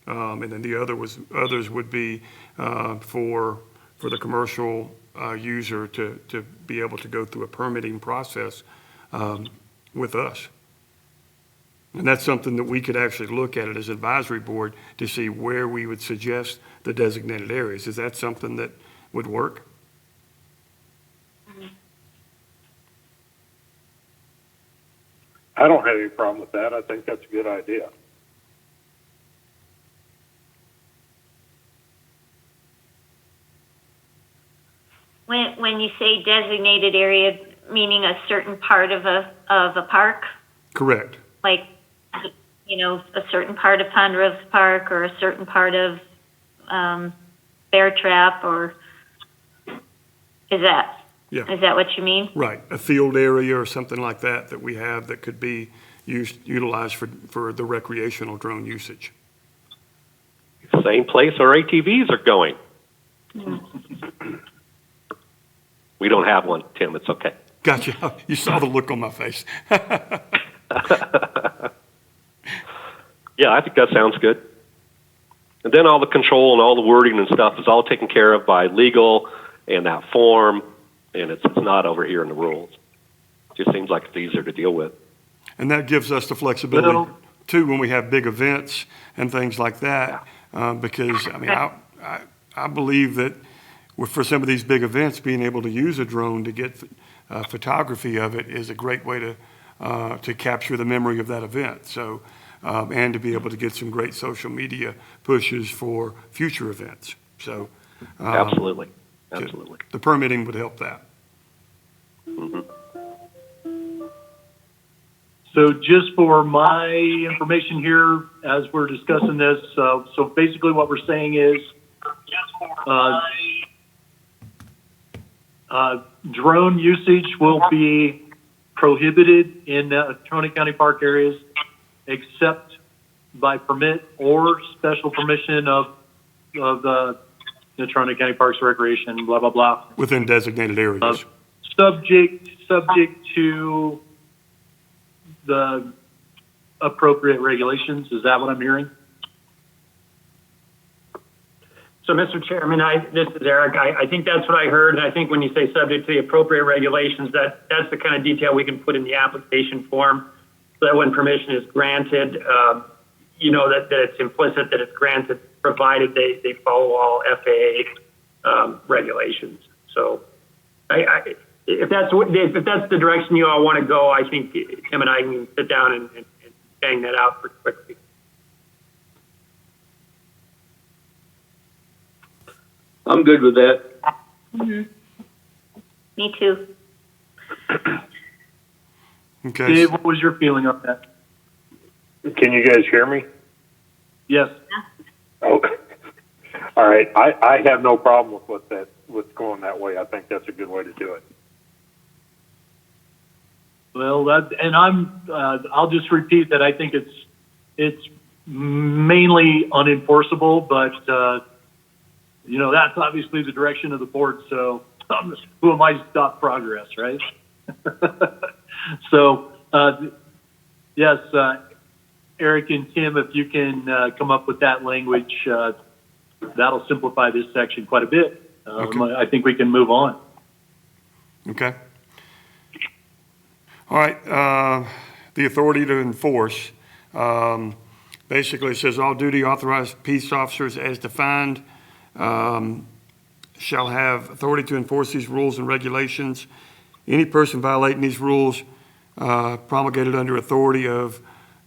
And then the others would be for the commercial user to be able to go through a permitting process with us. And that's something that we could actually look at it as advisory board to see where we would suggest the designated areas. Is that something that would work? I don't have any problem with that. I think that's a good idea. When you say designated area, meaning a certain part of a park, Correct. like, you know, a certain part of Ponderosa Park or a certain part of Bear Trap, or is that what you mean? Right, a field area or something like that we have that could be utilized for the recreational drone usage. Same place our ATVs are going. We don't have one, Tim. It's okay. Gotcha. You saw the look on my face. Yeah, I think that sounds good. And then all the control and all the wording and stuff is all taken care of by legal and that form, and it's not over here in the rules. It just seems like it's easier to deal with. And that gives us the flexibility, too, when we have big events and things like that, because, I mean, I believe that for some of these big events, being able to use a drone to get photography of it is a great way to capture the memory of that event. So, and to be able to get some great social media pushes for future events. So, Absolutely. the permitting would help that. Mm-hmm. So just for my information here, as we're discussing this, so basically what we're saying is, drone usage will be prohibited in Natrona County Park areas, except by permit or special permission of the Natrona County Parks Recreation, blah, blah, blah. Within designated areas. subject to the appropriate regulations. Is that what I'm hearing? So, Mr. Chairman, this is Eric. I think that's what I heard, and I think when you say subject to the appropriate regulations, that's the kind of detail we can put in the application form, so that when permission is granted, that it's implicit that it's granted, provided they follow all FAA regulations. So, if that's the direction you all want to go, I think Tim and I can sit down and bang that out pretty quickly. I'm good with that. Me too. Okay. Dave, what was your feeling on that? Can you guys hear me? Yes. Oh, all right. I have no problem with going that way. I think that's a good way to do it. Well, I'll just repeat that I think it's mainly unenforceable, but that's obviously the direction of the board. So who am I to stop progress, right? So yes, Eric and Tim, if you can come up with that language, that'll simplify this section quite a bit. Okay. I think we can move on. Okay. All right, the authority to enforce. Basically, it says all duty authorized peace officers as defined shall have authority to enforce these rules and regulations. Any person violating these rules promulgated under authority of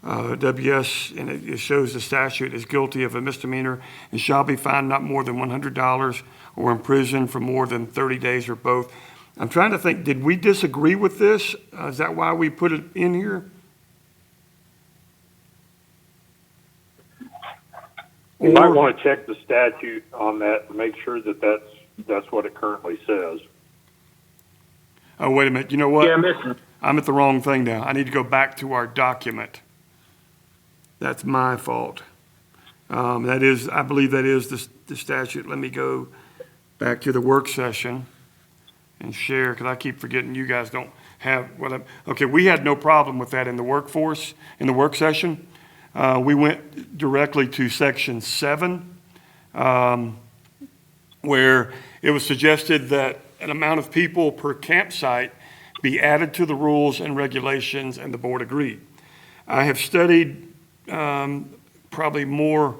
WS, and it shows the statute, is guilty of a misdemeanor and shall be fined not more than $100 or imprisoned for more than 30 days or both. I'm trying to think, did we disagree with this? Is that why we put it in here? You might want to check the statute on that and make sure that that's what it currently says. Oh, wait a minute. You know what? Yeah, I'm at the wrong thing now. I need to go back to our document. That's my fault. I believe that is the statute. Let me go back to the work session and share, because I keep forgetting you guys don't have okay, we had no problem with that in the work session. We went directly to section 7, where it was suggested that an amount of people per campsite be added to the rules and regulations, and the board agreed. I have studied probably more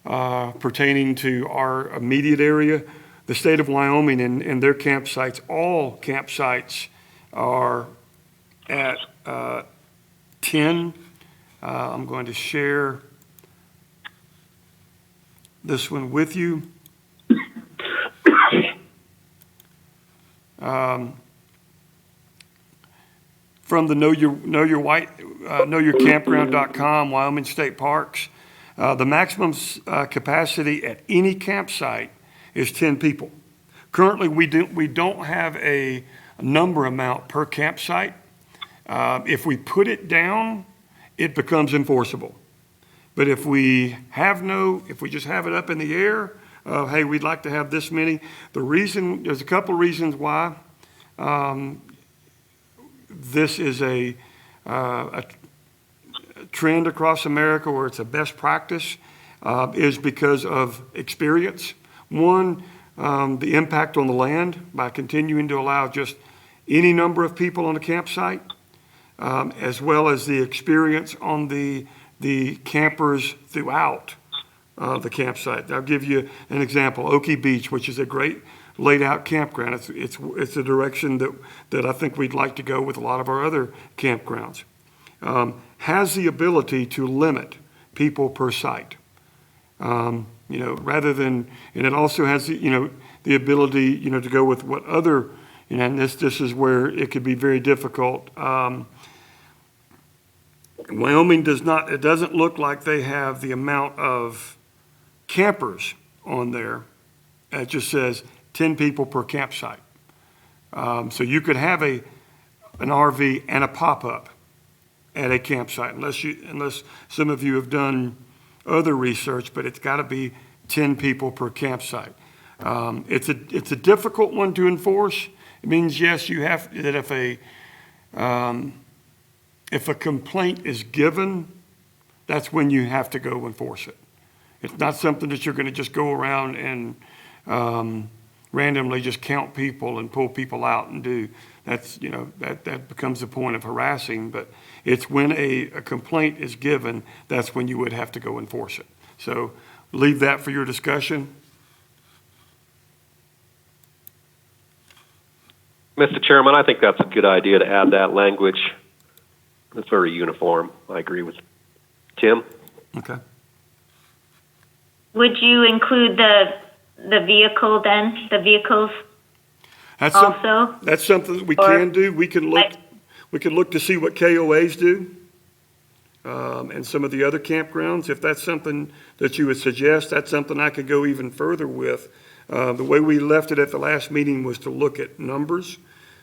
pertaining to our immediate area. The state of Wyoming and their campsites, all campsites are at 10. I'm going to share this one with you. From the knowyourcampground.com, Wyoming State Parks, the maximum capacity at any campsite is 10 people. Currently, we don't have a number amount per campsite. If we put it down, it becomes enforceable. But if we just have it up in the air, hey, we'd like to have this many. There's a couple reasons why this is a trend across America, where it's a best practice, is because of experience. One, the impact on the land by continuing to allow just any number of people on the campsite, as well as the experience on the campers throughout the campsite. I'll give you an example. Okie Beach, which is a great laid out campground. It's a direction that I think we'd like to go with a lot of our other campgrounds. Has the ability to limit people per site. Rather than, and it also has the ability to go with what other, and this is where it could be very difficult. Wyoming it doesn't look like they have the amount of campers on there. It just says 10 people per campsite. So you could have an RV and a pop-up at a campsite, unless some of you have done other research, but it's got to be 10 people per campsite. It's a difficult one to enforce, It means, yes, you have, that if a complaint is given, that's when you have to go enforce it. It's not something that you're going to just go around and randomly just count people and pull people out and do. That's, that becomes the point of harassing, but it's when a complaint is given, that's when you would have to go enforce it. So leave that for your discussion. Mr. Chairman, I think that's a good idea to add that language. It's very uniform. I agree with Tim. Okay. Would you include the vehicle then, the vehicles also? That's something that we Or- can do. We can look to see what KOAs do, and some of the other campgrounds. If that's something that you would suggest, that's something I could go even further with. The way we left it at the last meeting was to look at numbers,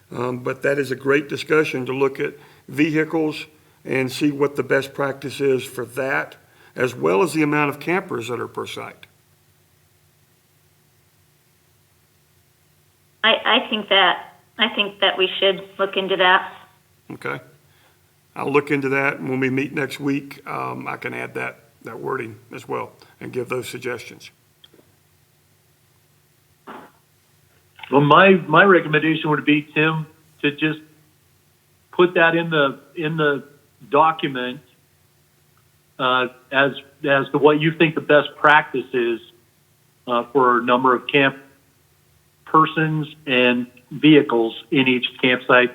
but that is a great discussion to look at vehicles and see what the best practice is for that, as well as the amount of campers that are per site. I think that we should look into that. Okay. I'll look into that, and when we meet next week, I can add that wording as well and give those suggestions. Well, my recommendation would be, Tim, to just put that in the document as to what you think the best practice is for a number of camp persons and vehicles in each campsite,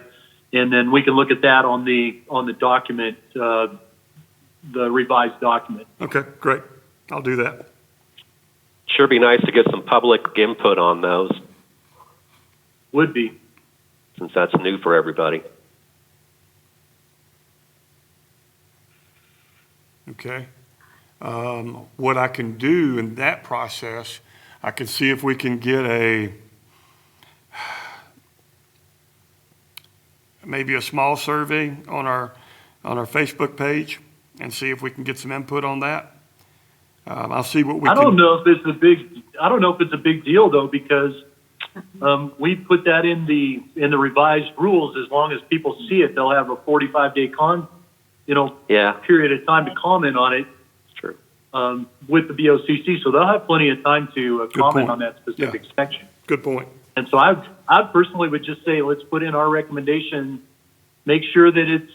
and then we can look at that on the document, the revised document. Okay, great. I'll do that. Sure be nice to get some public input on those, Would be. since that's new for everybody. Okay. What I can do in that process, I can see if we can get maybe a small survey on our Facebook page and see if we can get some input on that. I'll see what we can. I don't know if it's a big deal though, because we put that in the revised rules. As long as people see it, they'll have a 45-day period of time to comment on it. It's true. With the BOCC, so they'll have plenty of time to comment point. on that specific section. Good point. And so I personally would just say, let's put in our recommendation, make sure that it's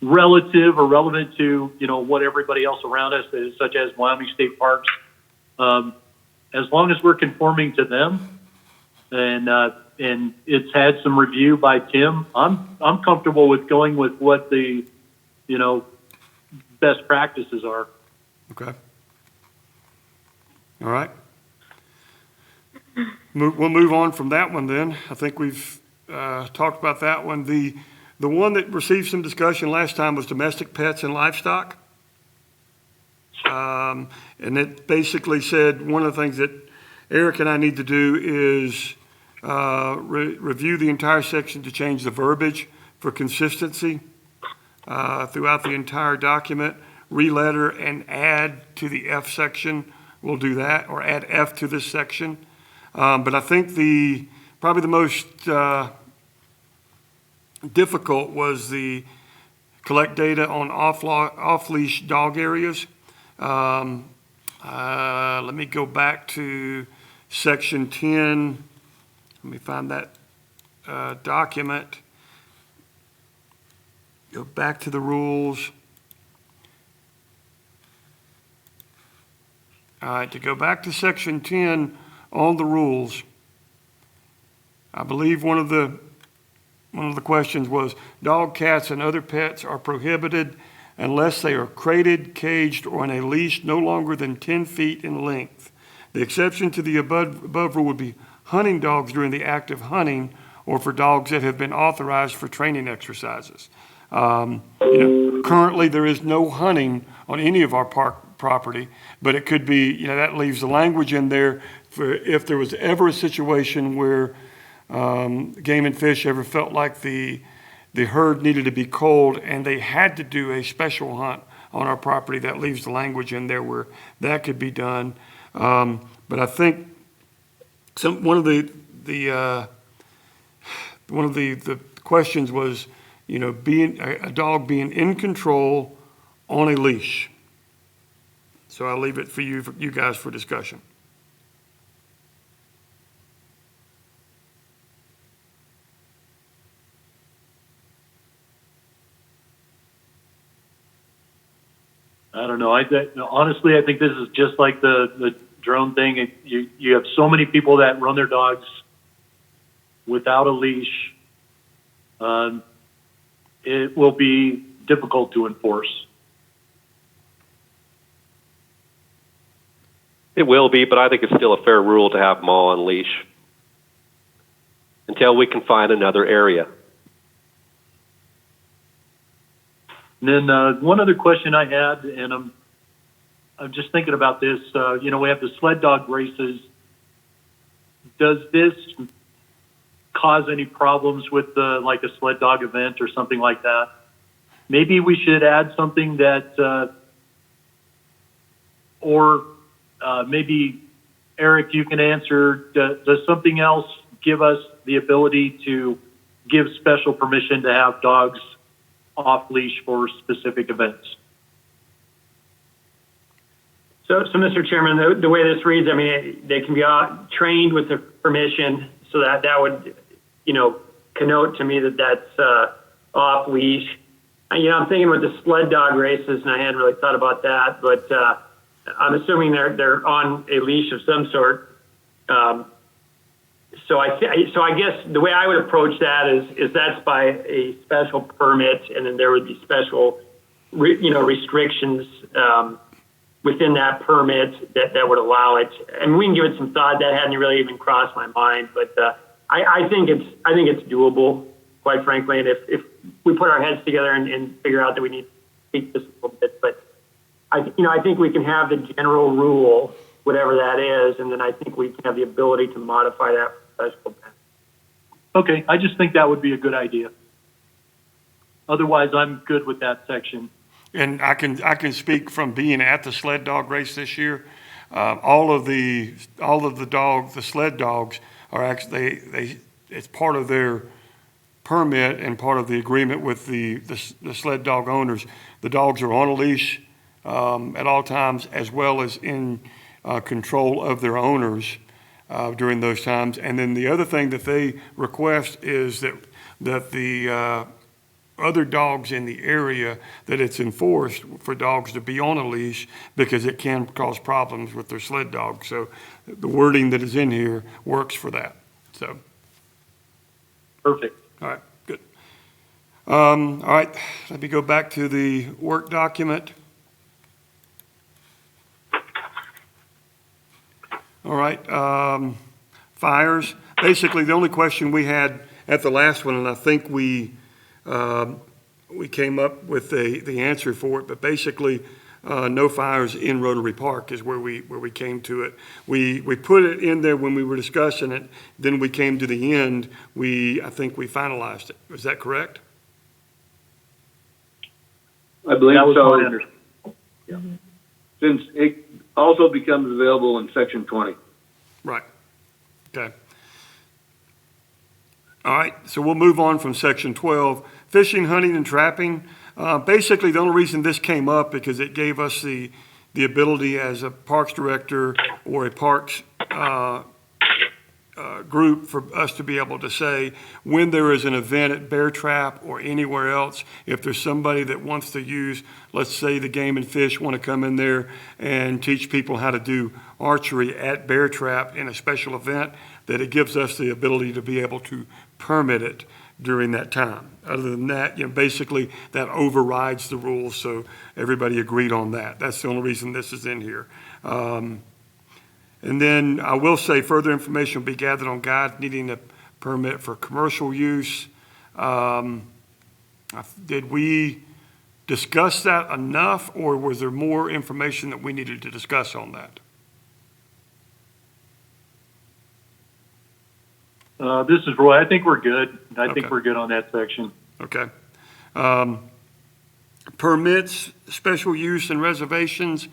relative or relevant to, what everybody else around us is, such as Wyoming State Parks. As long as we're conforming to them and it's had some review by Tim, I'm comfortable with going with what the, best practices are. Okay. All right. We'll move on from that one then. I think we've talked about that one. The one that received some discussion last time was domestic pets and livestock. And it basically said one of the things that Eric and I need to do is review the entire section to change the verbiage for consistency throughout the entire document, re-letter and add to the F section. We'll do that, or add F to this section. But I think probably the most difficult was the collect data on off-leash dog areas. Let me go back to section 10. Let me find that document. Go back to the rules. All right, to go back to section 10 on the rules, I believe one of the questions was dog, cats, and other pets are prohibited unless they are crated, caged, or on a leash no longer than 10 feet in length. The exception to the above rule would be hunting dogs during the act of hunting or for dogs that have been authorized for training exercises. Currently there is no hunting on any of our park property, but it could be, that leaves the language in there for if there was ever a situation where Game and Fish ever felt like the herd needed to be culled and they had to do a special hunt on our property, that leaves the language in there where that could be done. But I think one of the one of the questions was, being, a dog being in control on a leash. So I'll leave it for you guys for discussion. I don't know. Honestly, I think this is just like the drone thing. You have so many people that run their dogs without a leash. It will be difficult to enforce. It will be, but I think it's still a fair rule to have them all on leash until we can find another area. And then one other question I had, and I'm just thinking about this. We have the sled dog races. Does this cause any problems with like a sled dog event or something like that? Maybe we should add something that, or maybe Eric, you can answer. Does something else give us the ability to give special permission to have dogs off leash for specific events? So Mr. Chairman, the way this reads, I mean, they can be trained with the permission, so that would, connote to me that that's off leash. I'm thinking with the sled dog races, and I hadn't really thought about that, but I'm assuming they're on a leash of some sort. So I guess the way I would approach that is that's by a special permit, and then there would be special, restrictions within that permit that would allow it. And we can give it some thought. That hadn't really even crossed my mind, but I think it's doable, quite frankly. And if we put our heads together and figure out that we need to tweak this a little bit, but I think we can have the general rule, whatever that is, and then I think we can have the ability to modify that for special events. Okay, I just think that would be a good idea. Otherwise, I'm good with that section. And I can speak from being at the sled dog race this year. All of the sled dogs are actually, it's part of their permit and part of the agreement with the sled dog owners. The dogs are on a leash at all times, as well as in control of their owners during those times. And then the other thing that they request is that the other dogs in the area, that it's enforced for dogs to be on a leash, because it can cause problems with their sled dogs. So the wording that is in here works for that. So. Perfect. All right, good. All right, let me go back to the work document. All right, fires. Basically, the only question we had at the last one, and I think we came up with the answer for it, but basically, no fires in Rotary Park is where we came to it. We put it in there when we were discussing it. Then we came to the end. I think we finalized it. Is that correct? I believe That was so. my understanding. Since it also becomes available in section 20. Right. Okay. All right, so we'll move on from section 12. Fishing, hunting, and trapping. Basically, the only reason this came up because it gave us the ability as a parks director or a parks group for us to be able to say when there is an event at Bear Trap or anywhere else, if there's somebody that wants to use, let's say the Game and Fish want to come in there and teach people how to do archery at Bear Trap in a special event, that it gives us the ability to be able to permit it during that time. Other than that, basically that overrides the rules, so everybody agreed on that. That's the only reason this is in here. And then I will say further information will be gathered on guides needing a permit for commercial use. Did we discuss that enough, or was there more information that we needed to discuss on that? This is Roy. I think we're good. I think Okay. we're good on that section. Okay. permits, special use and reservations,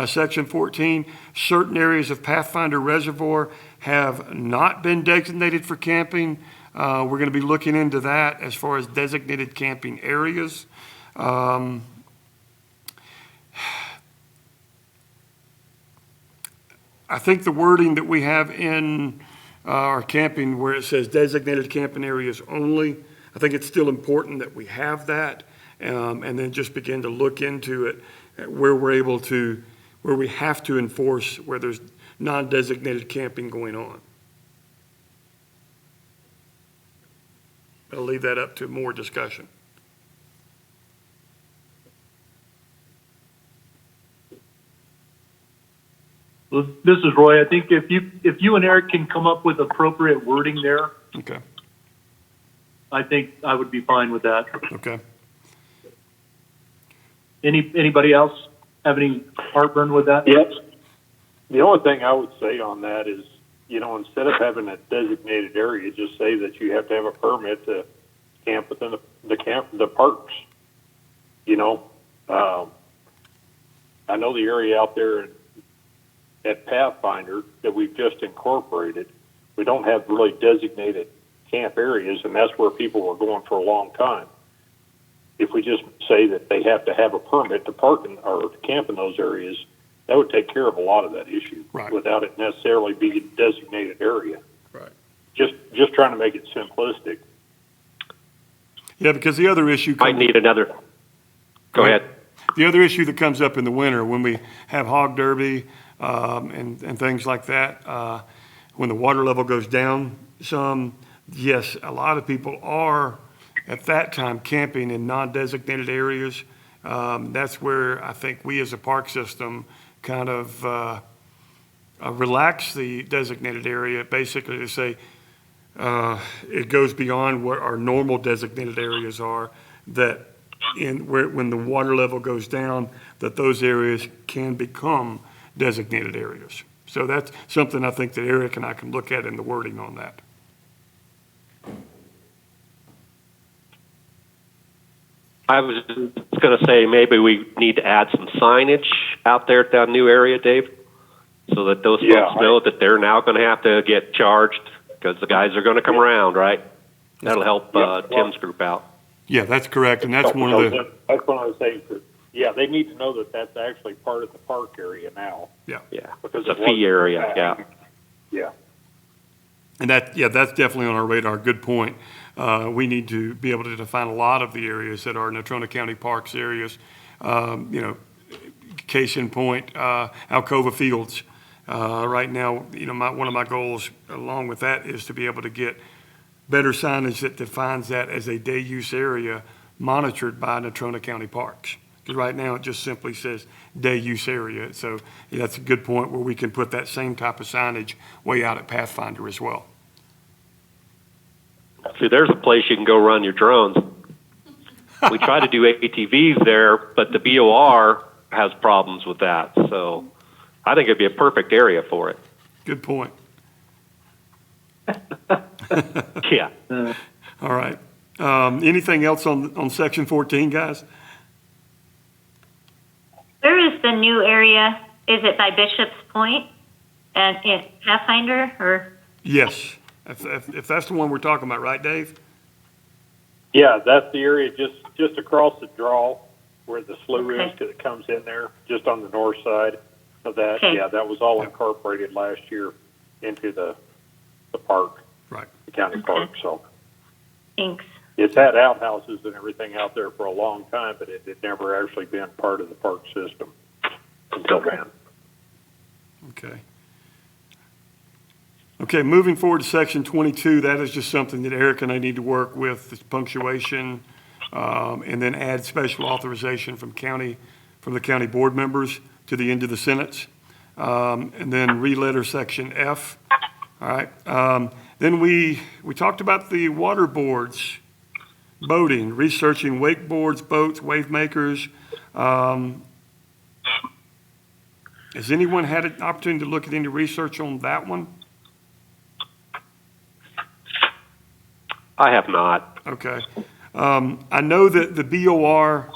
Section 14, certain areas of Pathfinder Reservoir have not been designated for camping. We're going to be looking into that as far as designated camping areas. I think the wording that we have in our camping where it says designated camping areas only, I think it's still important that we have that, and then just begin to look into it where we have to enforce where there's non-designated camping going on. I'll leave that up to more discussion. Well, this is Roy. I think if you and Eric can come up with appropriate wording there, Okay, I think I would be fine with that. okay. Anybody else have any heartburn with that? Yes. The only thing I would say on that is, instead of having a designated area, just say that you have to have a permit to camp within the parks. I know the area out there at Pathfinder that we've just incorporated, we don't have really designated camp areas, and that's where people were going for a long time. If we just say that they have to have a permit to park or to camp in those areas, that would take care of a lot of that issue, Right. without it necessarily being a designated area. Right. Just trying to make it simplistic. Yeah, because the other issue. Might need another. Go ahead. The other issue that comes up in the winter when we have hog derby and things like that, when the water level goes down some, yes, a lot of people are at that time camping in non-designated areas. That's where I think we as a park system kind of relax the designated area, basically to say it goes beyond what our normal designated areas are, that when the water level goes down, that those areas can become designated areas. So that's something I think that Eric and I can look at in the wording on that. I was just going to say maybe we need to add some signage out there at that new area, Dave, so that those folks know that they're now going to have to get charged because the guys are going to come around, right? That'll help Tim's group out. Yeah, that's correct, and that's one of the, That's one of the things that, they need to know that that's actually part of the park area now. Yeah, Because it's a it fee area, wasn't yeah. back. Yeah. and that's definitely on our radar. Good point. We need to be able to define a lot of the areas that are Natrona County Parks areas. Case in point, Alcova Fields. Right now, one of my goals along with that is to be able to get better signage that defines that as a day use area monitored by Natrona County Parks. Because right now it just simply says day use area. So that's a good point where we can put that same type of signage way out at Pathfinder as well. See, there's a place you can go run your drones. We try to do ATVs there, but the BOR has problems with that. So I think it'd be a perfect area for it. Good point. Yeah. All right. Anything else on section 14, guys? Where is the new area? Is it by Bishop's Point and in Pathfinder or? Yes. If that's the one we're talking about, right, Dave? Yeah, that's the area just across the draw where the slough is, Okay. because it comes in there, just on the north side of that. Okay. Yeah, that was all incorporated last year into the park, Right. the county park. So Thanks. it's had outhouses and everything out there for a long time, but it had never actually been part of the park system until then. Okay. Okay, moving forward to section 22, that is just something that Eric and I need to work with, the punctuation, and then add special authorization from the county board members to the end of the sentence. And then re-letter section F. All right. Then we talked about the water boards, boating, researching wakeboards, boats, wave makers. Has anyone had an opportunity to look at any research on that one? I have not. Okay. I know that the BOR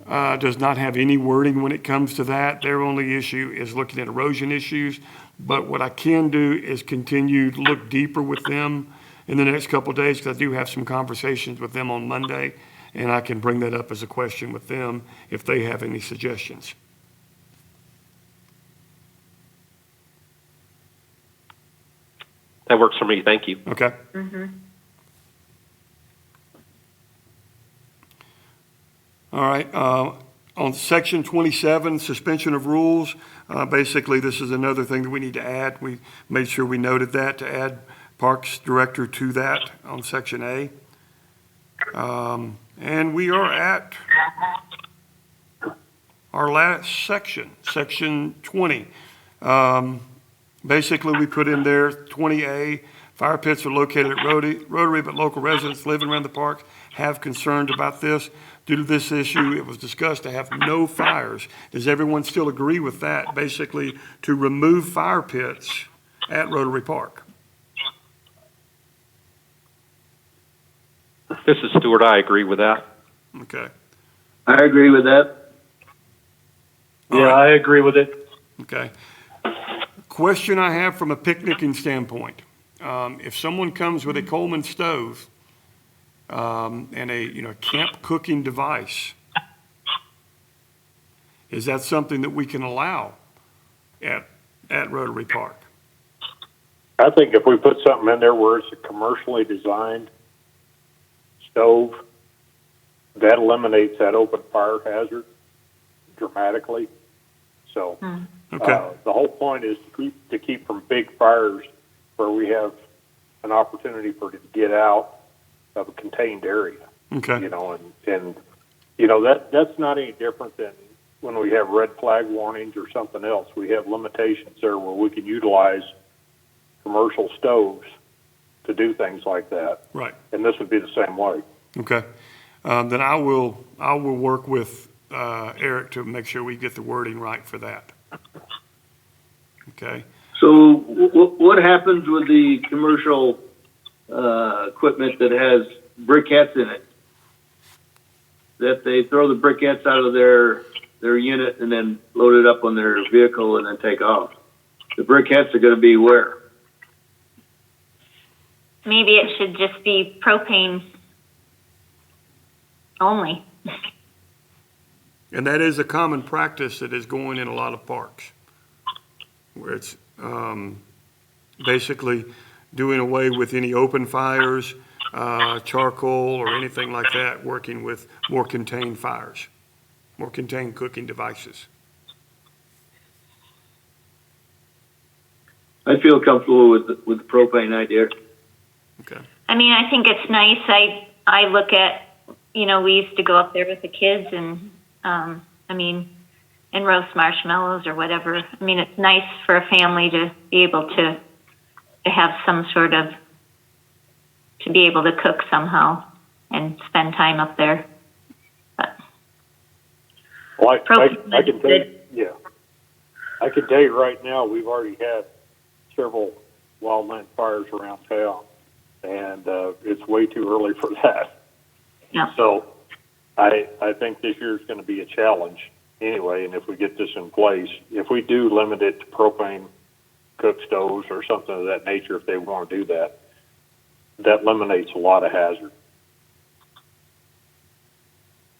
does not have any wording when it comes to that. Their only issue is looking at erosion issues. But what I can do is continue to look deeper with them in the next couple of days, because I do have some conversations with them on Monday, and I can bring that up as a question with them if they have any suggestions. That works for me. Thank you. Okay? All right, on section 27, suspension of rules, basically this is another thing that we need to add. We made sure we noted that, to add Parks Director to that on section A. And we are at our last section, section 20. Basically, we put in there 20A, fire pits are located at Rotary, but local residents living around the park have concerns about this. Due to this issue, it was discussed to have no fires. Does everyone still agree with that? Basically, to remove fire pits at Rotary Park. This is Stuart. I agree with that. Okay. I agree with that. Yeah, I agree with it. Okay. Question I have from a picnicking standpoint. If someone comes with a Coleman stove, and a camp cooking device, is that something that we can allow at Rotary Park? I think if we put something in there where it's a commercially designed stove, that eliminates that open fire hazard dramatically. So Okay. the whole point is to keep from big fires where we have an opportunity for it to get out of a contained area. Okay. And that's not any different than when we have red flag warnings or something else. We have limitations there where we can utilize commercial stoves to do things like that. Right. And this would be the same way. Okay. Then I will work with Eric to make sure we get the wording right for that. Okay. So what happens with the commercial equipment that has briquettes in it? That they throw the briquettes out of their unit and then load it up on their vehicle and then take off. The briquettes are going to be where? Maybe it should just be propane only. And that is a common practice that is going in a lot of parks, where it's basically doing away with any open fires, charcoal or anything like that, working with more contained fires, more contained cooking devices. I feel comfortable with the propane idea. Okay. I mean, I think it's nice. I look at, we used to go up there with the kids and, and roast marshmallows or whatever. I mean, it's nice for a family to be able to have some sort of, to be able to cook somehow and spend time up there. But Well, I propane can is tell you, good. yeah. I can tell you right now, we've already had several wildland fires around town, and it's way too early for that. Yeah. So I think this year is going to be a challenge anyway, and if we get this in place, if we do limit it to propane cook stoves or something of that nature, if they want to do that, that eliminates a lot of hazard.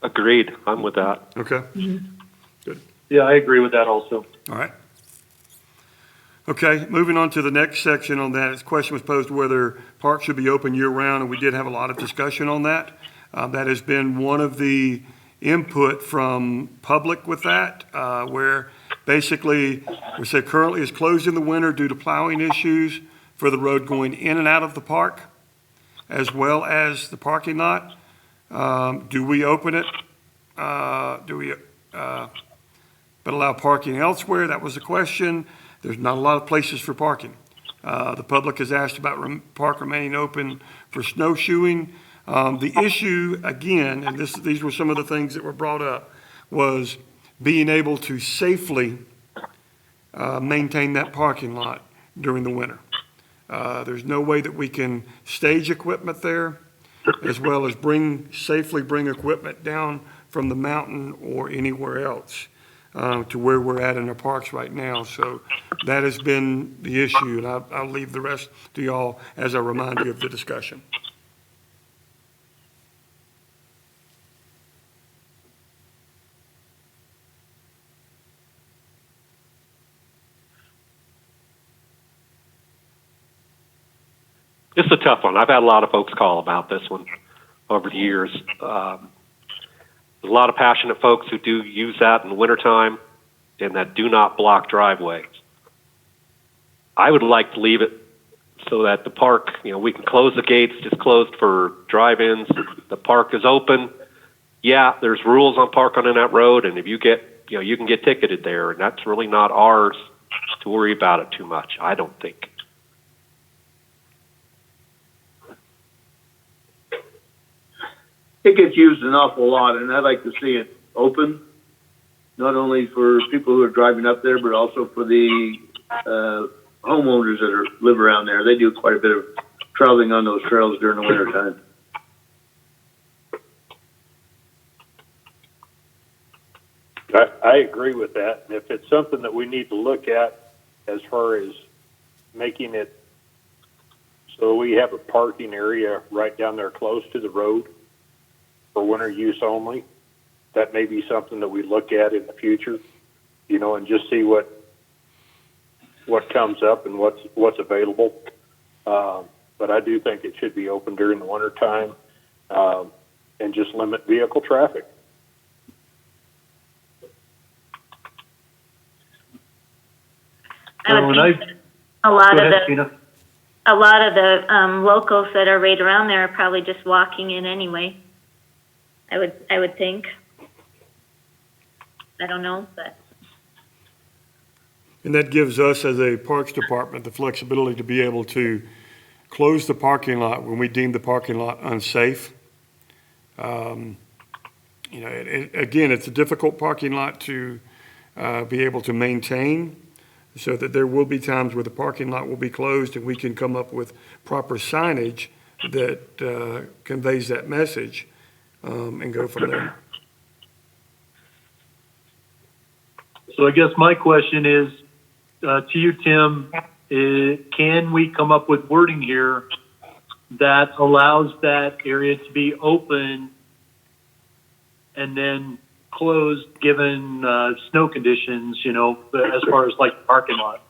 Agreed. I'm with that. Okay. Good. Yeah, I agree with that also. All right. Okay, moving on to the next section on that. This question was posed whether parks should be open year-round, and we did have a lot of discussion on that. That has been one of the input from public with that, where basically we said currently is closed in the winter due to plowing issues for the road going in and out of the park, as well as the parking lot. Do we open it? But allow parking elsewhere? That was the question. There's not a lot of places for parking. The public has asked about park remaining open for snowshoeing. The issue, again, and these were some of the things that were brought up, was being able to safely maintain that parking lot during the winter. There's no way that we can stage equipment there, as well as safely bring equipment down from the mountain or anywhere else to where we're at in our parks right now. So that has been the issue, and I'll leave the rest to y'all as I remind you of the discussion. It's a tough one. I've had a lot of folks call about this one over the years. There's a lot of passionate folks who do use that in the wintertime and that do not block driveways. I would like to leave it so that the park, we can close the gates, just closed for drive-ins. The park is open. Yeah, there's rules on parking on that road, and if you get, you can get ticketed there, and that's really not ours to worry about it too much, I don't think. It gets used an awful lot, and I'd like to see it open, not only for people who are driving up there, but also for the homeowners that live around there. They do quite a bit of traveling on those trails during the wintertime. I agree with that. And if it's something that we need to look at as far as making it so we have a parking area right down there close to the road for winter use only, that may be something that we look at in the future, and just see what comes up and what's available. But I do think it should be open during the winter time, and just limit vehicle traffic. I would think a lot Go of ahead, the Tina. a lot of the locals that are right around there are probably just walking in anyway. I would think. I don't know, but. And that gives us, as a Parks Department, the flexibility to be able to close the parking lot when we deem the parking lot unsafe. Again, it's a difficult parking lot to be able to maintain, so that there will be times where the parking lot will be closed and we can come up with proper signage that conveys that message and go from there. So I guess my question is, to you, Tim, can we come up with wording here that allows that area to be open and then closed given snow conditions, as far as like parking lot?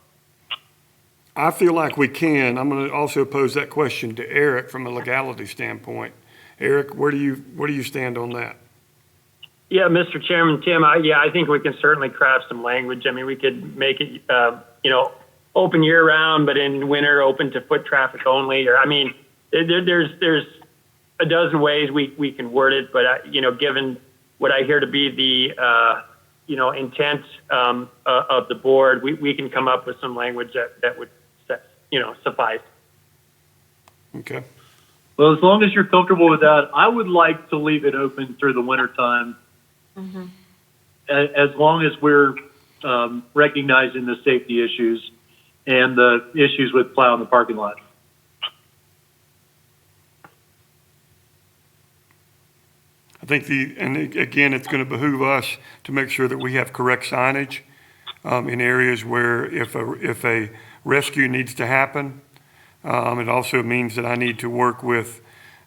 I feel like we can. I'm going to also pose that question to Eric from a legality standpoint. Eric, where do you stand on that? Yeah, Mr. Chairman, Tim, I think we can certainly craft some language. I mean, we could make it, open year round, but in winter open to foot traffic only. Or, there's a dozen ways we can word it, but given what I hear to be the, intent of the board, we can come up with some language that would, suffice. Okay. Well, as long as you're comfortable with that, I would like to leave it open through the wintertime. Mm-hmm. As long as we're recognizing the safety issues and the issues with plowing the parking lot. I think again, it's going to behoove us to make sure that we have correct signage in areas where if a rescue needs to happen. It also means that I need to work with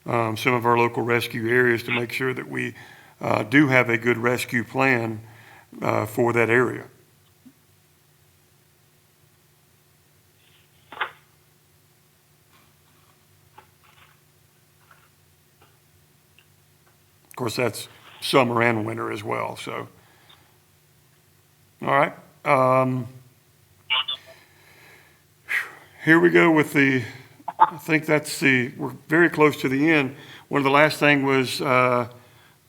some of our local rescue areas to make sure that we do have a good rescue plan for that area. Of course, that's summer and winter as well, so. All right. Here we go with I think we're very close to the end. One of the last thing was the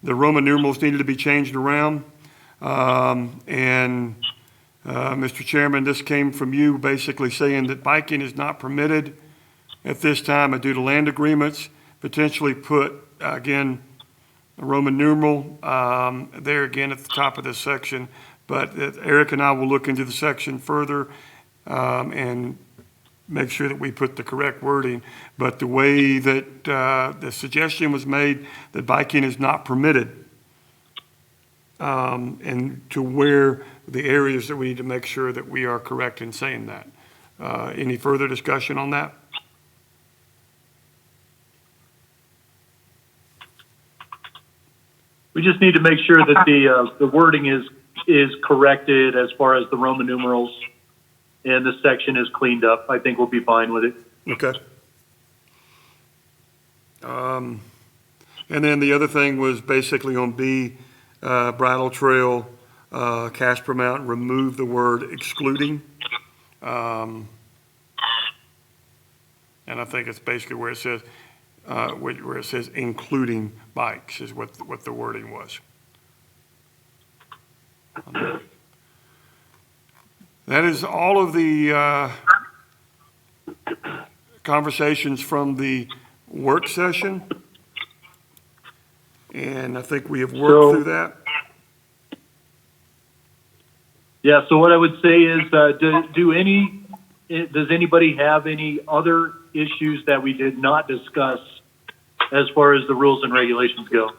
Roman numerals needed to be changed around. And Mr. Chairman, this came from you basically saying that biking is not permitted at this time due to land agreements, potentially put, again, a Roman numeral there again at the top of this section. But Eric and I will look into the section further and make sure that we put the correct wording. But the way that the suggestion was made that biking is not permitted and to where the areas that we need to make sure that we are correct in saying that. Any further discussion on that? We just need to make sure that the wording is corrected as far as the Roman numerals and the section is cleaned up. I think we'll be fine with it. Okay. And then the other thing was basically on B, bridle trail, Casper Mountain, remove the word excluding. And I think it's basically where it says, including bikes is what the wording was. That is all of the conversations from the work session. And I think we have worked through that. Yeah, so what I would say is, does anybody have any other issues that we did not discuss as far as the rules and regulations go?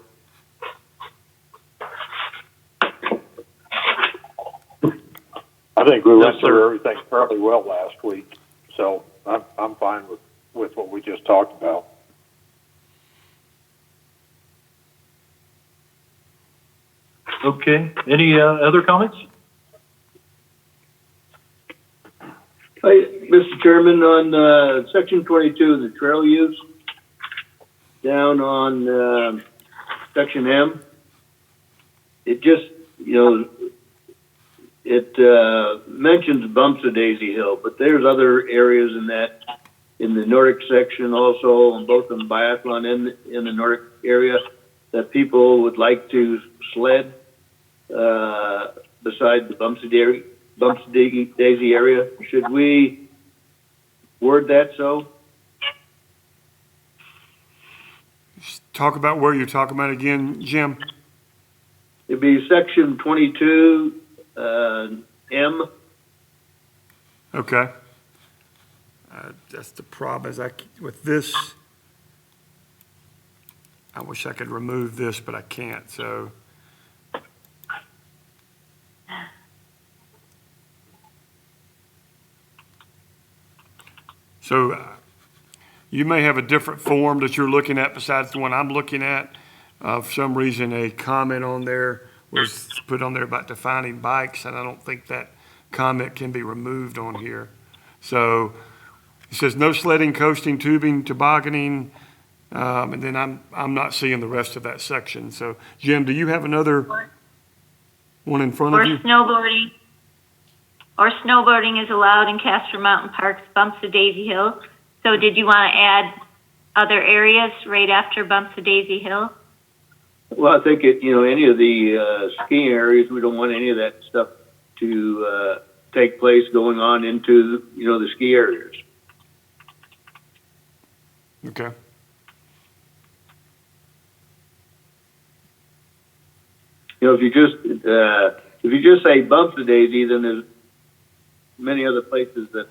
I think we went Yes, sir. through everything fairly well last week, so I'm fine with what we just talked about. Okay, any other comments? Hi, Mr. Chairman, on section 22, the trail use, down on section M, it just, it mentions bumps of Daisy Hill, but there's other areas in the Nordic section also, on both in the biathlon and in the Nordic area, that people would like to sled beside the bumps of Daisy area. Should we word that so? Talk about where you're talking about again, Jim. It'd be section 22, M. Okay. That's the problem is with this, I wish I could remove this, but I can't, so. So you may have a different form that you're looking at besides the one I'm looking at. For some reason, a comment on there was put on there about defining bikes, and I don't think that comment can be removed on here. So it says no sledding, coasting, tubing, tobogganing, and then I'm not seeing the rest of that section. So Jim, do you have another one in front of you? Or snowboarding is allowed in Casper Mountain Park's Bumps of Daisy Hill. So did you want to add other areas right after Bumps of Daisy Hill? Well, I think any of the skiing areas, we don't want any of that stuff to take place going on into, the ski areas. Okay. If you just say bumps of Daisy, then there's many other places that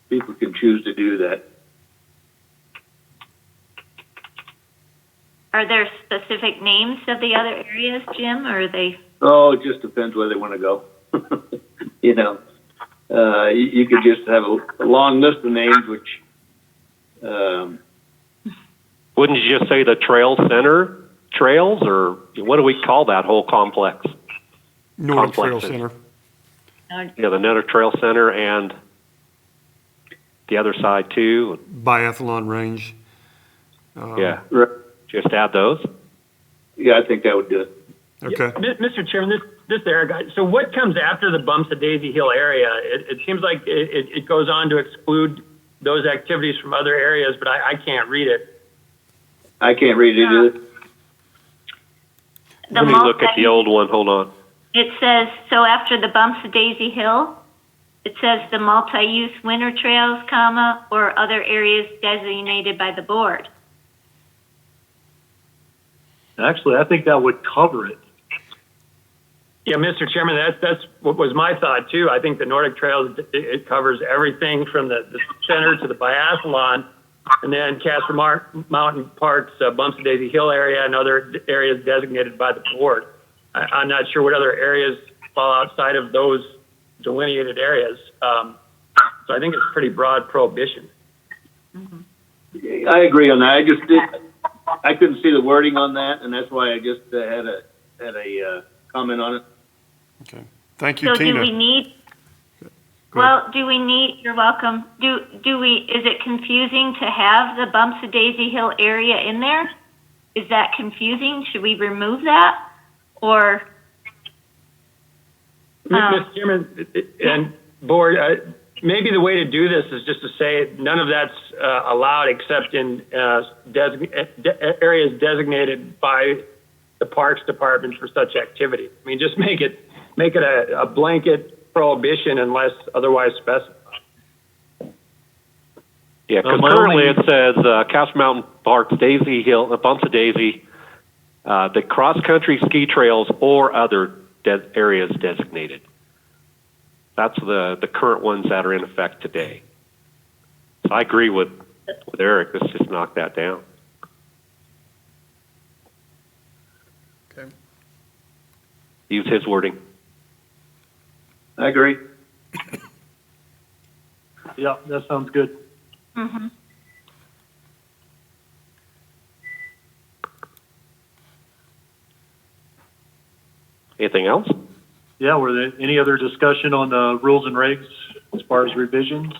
people can choose to do that. Are there specific names of the other areas, Jim, or are they? Oh, it just depends where they want to go. You could just have a long list of names, which. Wouldn't you just say the trail center trails, or what do we call that whole complex? Nordic Trail Center. Yeah, the Netter Trail Center and the other side too. Biathlon range. Yeah. Right. Just add those. Yeah, I think that would do it. Okay. Yeah, Mr. Chairman, this area, so what comes after the Bumps of Daisy Hill area? It seems like it goes on to exclude those activities from other areas, but I can't read it. I can't read it either. Let me look at the old one. Hold on. It says, so after the Bumps of Daisy Hill, it says the multi-use winter trails, or other areas designated by the board. Actually, I think that would cover it. Yeah, Mr. Chairman, that's what was my thought too. I think the Nordic Trails, it covers everything from the center to the biathlon, and then Casper Mountain Park's Bumps of Daisy Hill area and other areas designated by the board. I'm not sure what other areas fall outside of those delineated areas. So I think it's a pretty broad prohibition. I agree on that. I couldn't see the wording on that, and that's why I just had a comment on it. Okay. Thank you, So Tina. do we need, Go ahead. well, do we need, you're welcome, is it confusing to have the Bumps of Daisy Hill area in there? Is that confusing? Should we remove that? Or, Mr. Chairman and board, maybe the way to do this is just to say none of that's allowed except in areas designated by the Parks Department for such activity. I mean, just make it a blanket prohibition unless otherwise specified. Yeah, because my currently only- it says Castle Mountain Parks, Daisy Hill, Bumps of Daisy, the cross-country ski trails or other areas designated. That's the current ones that are in effect today. So I agree with Eric. Let's just knock that down. Okay. Use his wording. I agree. Yeah, that sounds good. mhm. Anything else? Yeah, were there any other discussion on the rules and regs as far as revisions?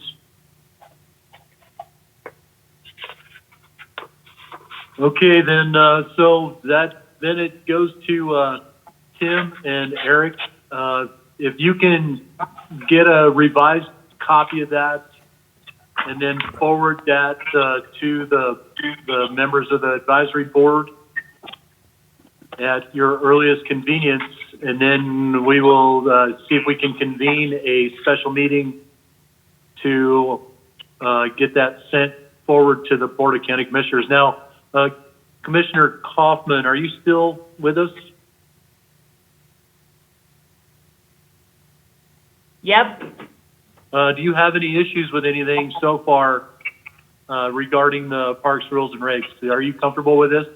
Okay, then, then it goes to, Tim and Eric. If you can get a revised copy of that and then forward that, to the members of the advisory board at your earliest convenience, and then we will see if we can convene a special meeting to get that sent forward to the Board of County Commissioners. Now, Commissioner Kaufman, are you still with us? Yep. Do you have any issues with anything so far regarding the parks rules and regs? Are you comfortable with this?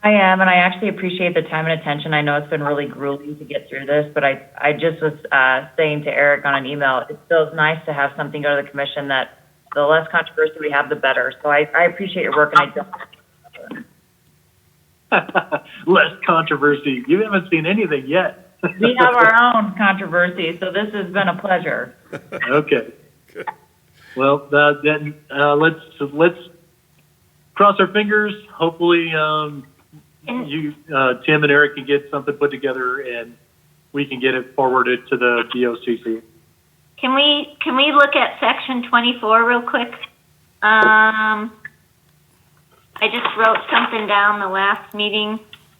I am, and I actually appreciate the time and attention. I know it's been really grueling to get through this, but I just was saying to Eric on an email, it feels nice to have something go to the commission that the less controversy we have, the better. So I appreciate your work, and I don't. Less controversy. You haven't seen anything yet. We have our own controversy, so this has been a pleasure. Okay. Well, then let's cross our fingers. Hopefully, you, Tim and Eric can get something put together and we can get it forwarded to the BOCC. Can we look at section 24 real quick? I just wrote something down the last meeting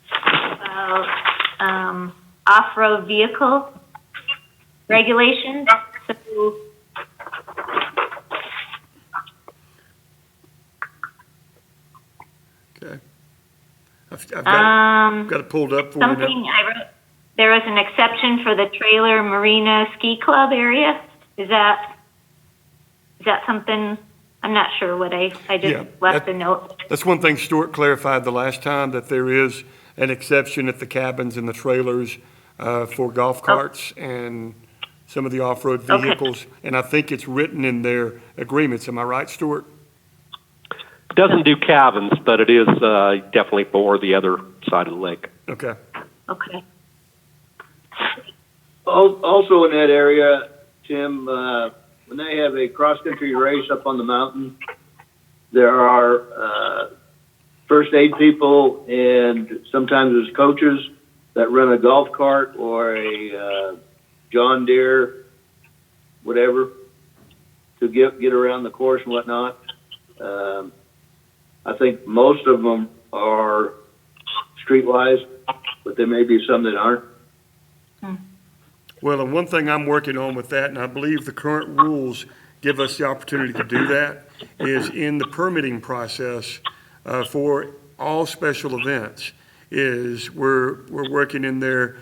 about off-road vehicle regulations. So Okay. I've got it pulled up for you something now. I wrote, there was an exception for the trailer marina ski club area. Is that something, I'm not sure what I Yeah, just left a note. That's one thing Stuart clarified the last time, that there is an exception at the cabins and the trailers for golf carts and some of the off-road Okay. vehicles. And I think it's written in their agreements. Am I right, Stuart? It doesn't do cabins, but it is definitely for the other side of the lake. Okay. Okay. Also in that area, Tim, when they have a cross-country race up on the mountain, there are first aid people and sometimes there's coaches that run a golf cart or a John Deere, whatever, to get around the course and whatnot. I think most of them are streetwise, but there may be some that aren't. Well, and one thing I'm working on with that, and I believe the current rules give us the opportunity to do that, is in the permitting process for all special events, is we're working in there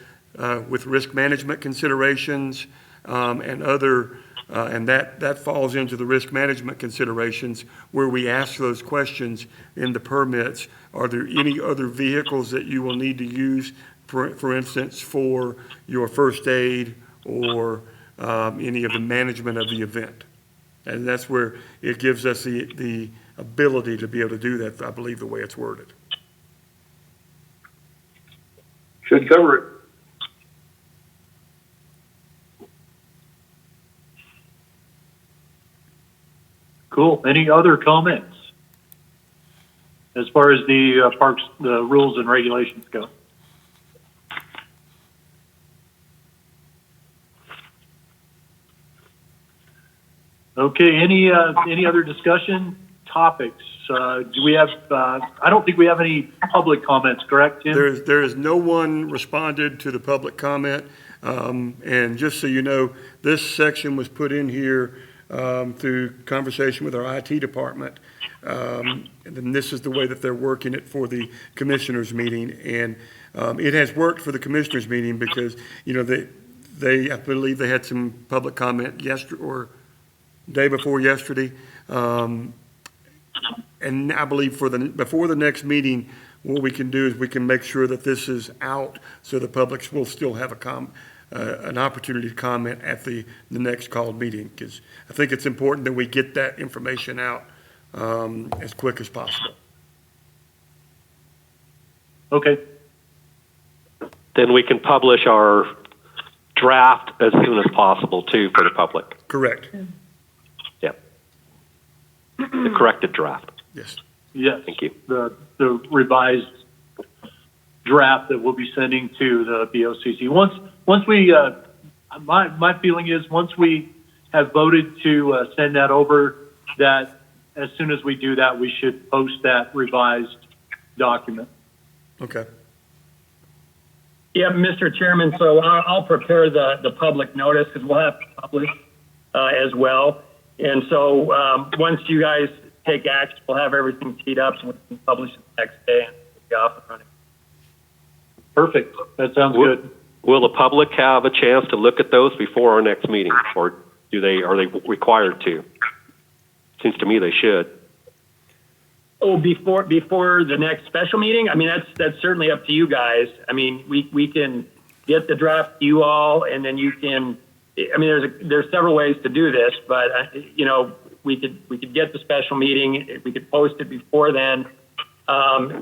with risk management considerations and other, and that falls into the risk management considerations where we ask those questions in the permits. Are there any other vehicles that you will need to use for instance, for your first aid or any of the management of the event. And that's where it gives us the ability to be able to do that, I believe, the way it's worded. Should cover it. Cool. Any other comments as far as the parks, the rules and regulations go? Okay. Any other discussion topics? Do we have? I don't think we have any public comments. Correct, Tim? There is no one responded to the public comment. And just so you know, this section was put in here through conversation with our IT department. And then this is the way that they're working it for the commissioners meeting. And it has worked for the commissioners meeting because, you know, I believe they had some public comment yesterday or day before yesterday. And I believe before the next meeting, what we can do is we can make sure that this is out so the public will still have an opportunity to comment at the next called meeting, because I think it's important that we get that information out as quick as possible. Okay. Then we can publish our draft as soon as possible too for the public. Correct. Yep. The corrected draft. Yes. Yes. Thank you. The revised draft that we'll be sending to the BOCC. Once we, my feeling is once we have voted to send that over, that as soon as we do that, we should post that revised document. Okay. Yeah, Mr. Chairman, so I'll prepare the public notice because we'll have to publish as well. And so once you guys take action, we'll have everything teed up so we can publish it the next day and be off and running. Perfect. That sounds good. Will the public have a chance to look at those before our next meeting, or are they required to? Seems to me they should. Oh, before the next special meeting? I mean, that's certainly up to you guys. I mean, we can get the draft to you all, and then you can. I mean, there's several ways to do this, but you know, we could get the special meeting. We could post it before then.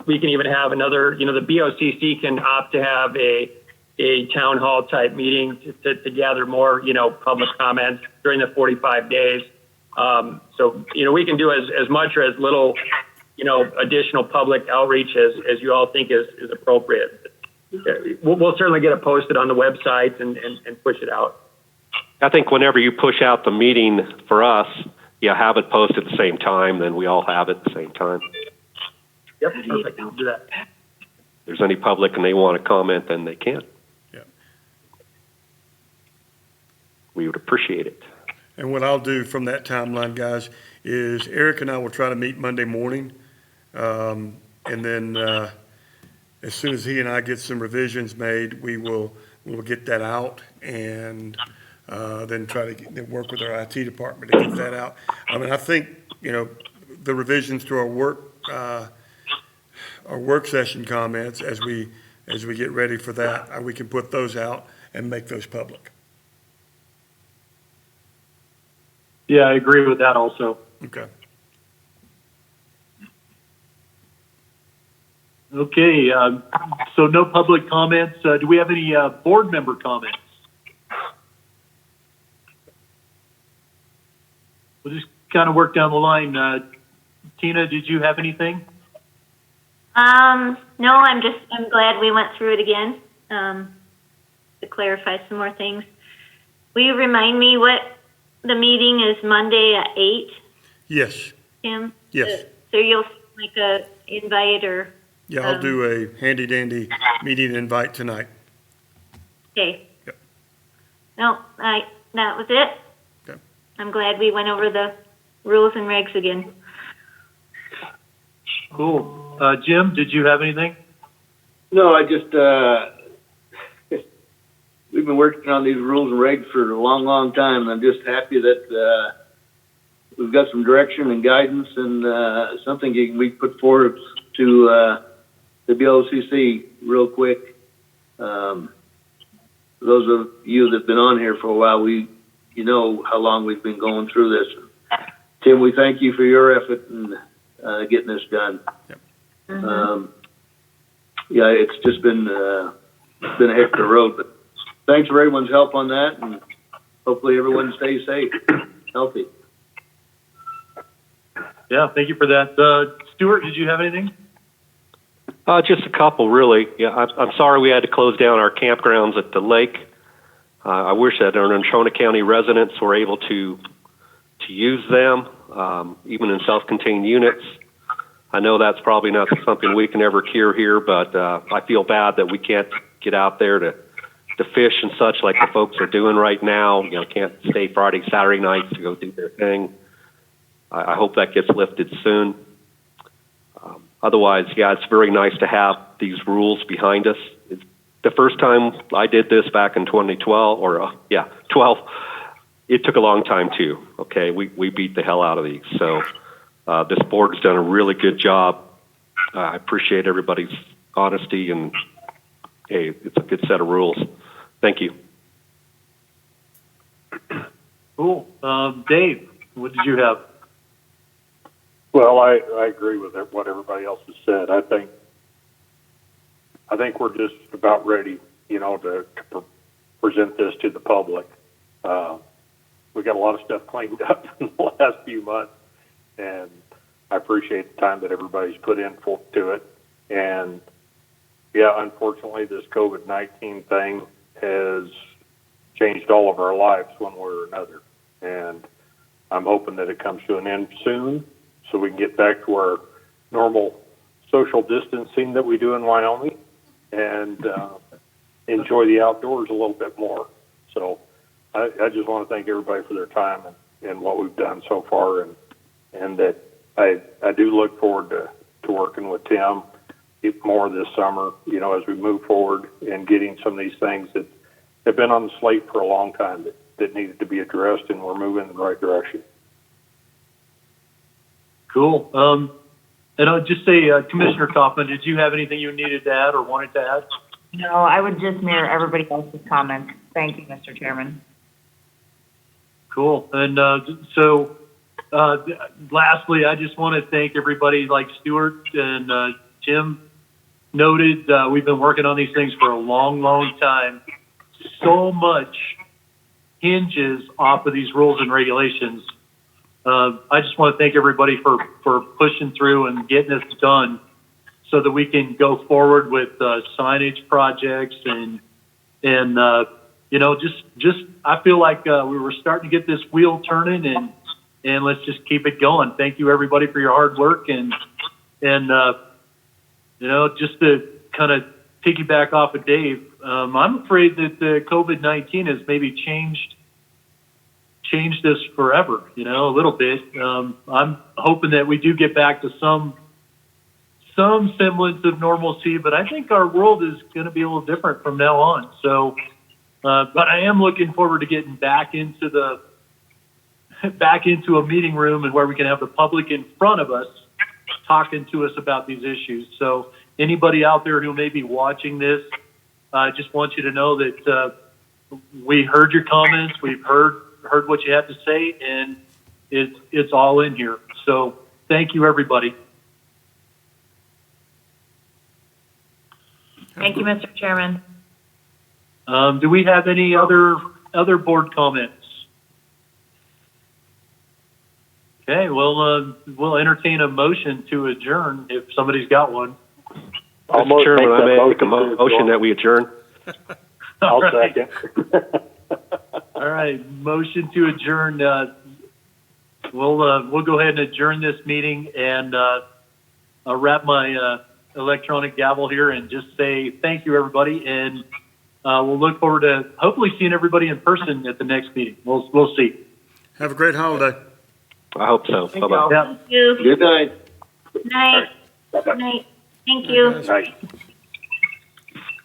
We can even have another. You know, the BOCC can opt to have a town hall type meeting to gather more, you know, public comments during the 45 days. So, you know, we can do as much or as little, you know, additional public outreach as you all think is appropriate. We'll certainly get it posted on the website and push it out. I think whenever you push out the meeting for us, have it posted at the same time, then we all have it at the same time. Yep, perfect. I'll do that. If there's any public and they want to comment, then they can. Yeah. We would appreciate it. And what I'll do from that timeline, guys, is Eric and I will try to meet Monday morning. And then as soon as he and I get some revisions made, we'll get that out and then try to work with our IT department to get that out. I mean, I think, you know, the revisions to our work session comments as we get ready for that, we can put those out and make those public. Yeah, I agree with that also. Okay. Okay, so no public comments. Do we have any board member comments? We'll just kind of work down the line. Tina, did you have anything? No, I'm glad we went through it again, to clarify some more things. Will you remind me what the meeting is Monday at 8? Yes. Tim? Yes. So you'll make a invite or? Yeah, I'll do a handy dandy meeting invite tonight. Okay. Yep. No, that was it. Okay. I'm glad we went over the rules and regs again. Cool. Jim, did you have anything? No, I just, we've been working on these rules and regs for a long, long time. And I'm just happy that we've got some direction and guidance and something we put forward to the BOCC real quick. Those of you that've been on here for a while, you know how long we've been going through this. Tim, we thank you for your effort in getting this done. Yeah, it's just been a heck of a road, but thanks for everyone's help on that, and hopefully everyone stays safe, healthy. Yeah, thank you for that. Stuart, did you have anything? Just a couple, really. Yeah, I'm sorry we had to close down our campgrounds at the lake. I wish that our Natrona County residents were able to use them, even in self-contained units. I know that's probably not something we can ever cure here, but I feel bad that we can't get out there to fish and such like the folks are doing right now. You know, can't stay Friday, Saturday nights to go do their thing. I hope that gets lifted soon. Otherwise, yeah, it's very nice to have these rules behind us. The first time I did this back in 2012, 12, it took a long time too. Okay, we beat the hell out of these. So this board has done a really good job. I appreciate everybody's honesty, and hey, it's a good set of rules. Thank you. Cool. Dave, what did you have? Well, I agree with what everybody else has said. I think we're just about ready, to present this to the public. We got a lot of stuff cleaned up in the last few months, and I appreciate the time that everybody's put in to it. And yeah, unfortunately, this COVID-19 thing has changed all of our lives one way or another. And I'm hoping that it comes to an end soon, so we can get back to our normal social distancing that we do in Wyoming and enjoy the outdoors a little bit more. So I just want to thank everybody for their time and what we've done so far, and that I do look forward to working with Tim more this summer, as we move forward and getting some of these things that have been on the slate for a long time that needed to be addressed, and we're moving in the right direction. Cool. And I'll just say, Commissioner Kaufman, did you have anything you needed to add or wanted to add? No, I would just mirror everybody else's comments. Thank you, Mr. Chairman. Cool. And lastly, I just want to thank everybody like Stuart and Jim noted. We've been working on these things for a long, long time. So much hinges off of these rules and regulations. I just want to thank everybody for pushing through and getting this done so that we can go forward with signage projects and just I feel like we were starting to get this wheel turning, and let's just keep it going. Thank you everybody for your hard work, and just to kind of piggyback off of Dave, I'm afraid that the COVID-19 has maybe changed this forever, a little bit. I'm hoping that we do get back to some semblance of normalcy, but I think our world is going to be a little different from now on. So, but I am looking forward to getting back into a meeting room and where we can have the public in front of us talking to us about these issues. So anybody out there who may be watching this, I just want you to know that we heard your comments. We've heard what you had to say, and it's all in here. So thank you, everybody. Thank you, Mr. Chairman. Do we have any other board comments? Okay, well, we'll entertain a motion to adjourn if somebody's got one. Mr. Chairman, I make a motion that we adjourn. I'll right. second. All right, motion to adjourn. We'll go ahead and adjourn this meeting, and I'll wrap my electronic gavel here and just say thank you, everybody, and we'll look forward to hopefully seeing everybody in person at the next meeting. We'll see. Have a great holiday. I hope so. Bye-bye. Yeah. Thank you. Good night. Night. Night. Thank you. Right.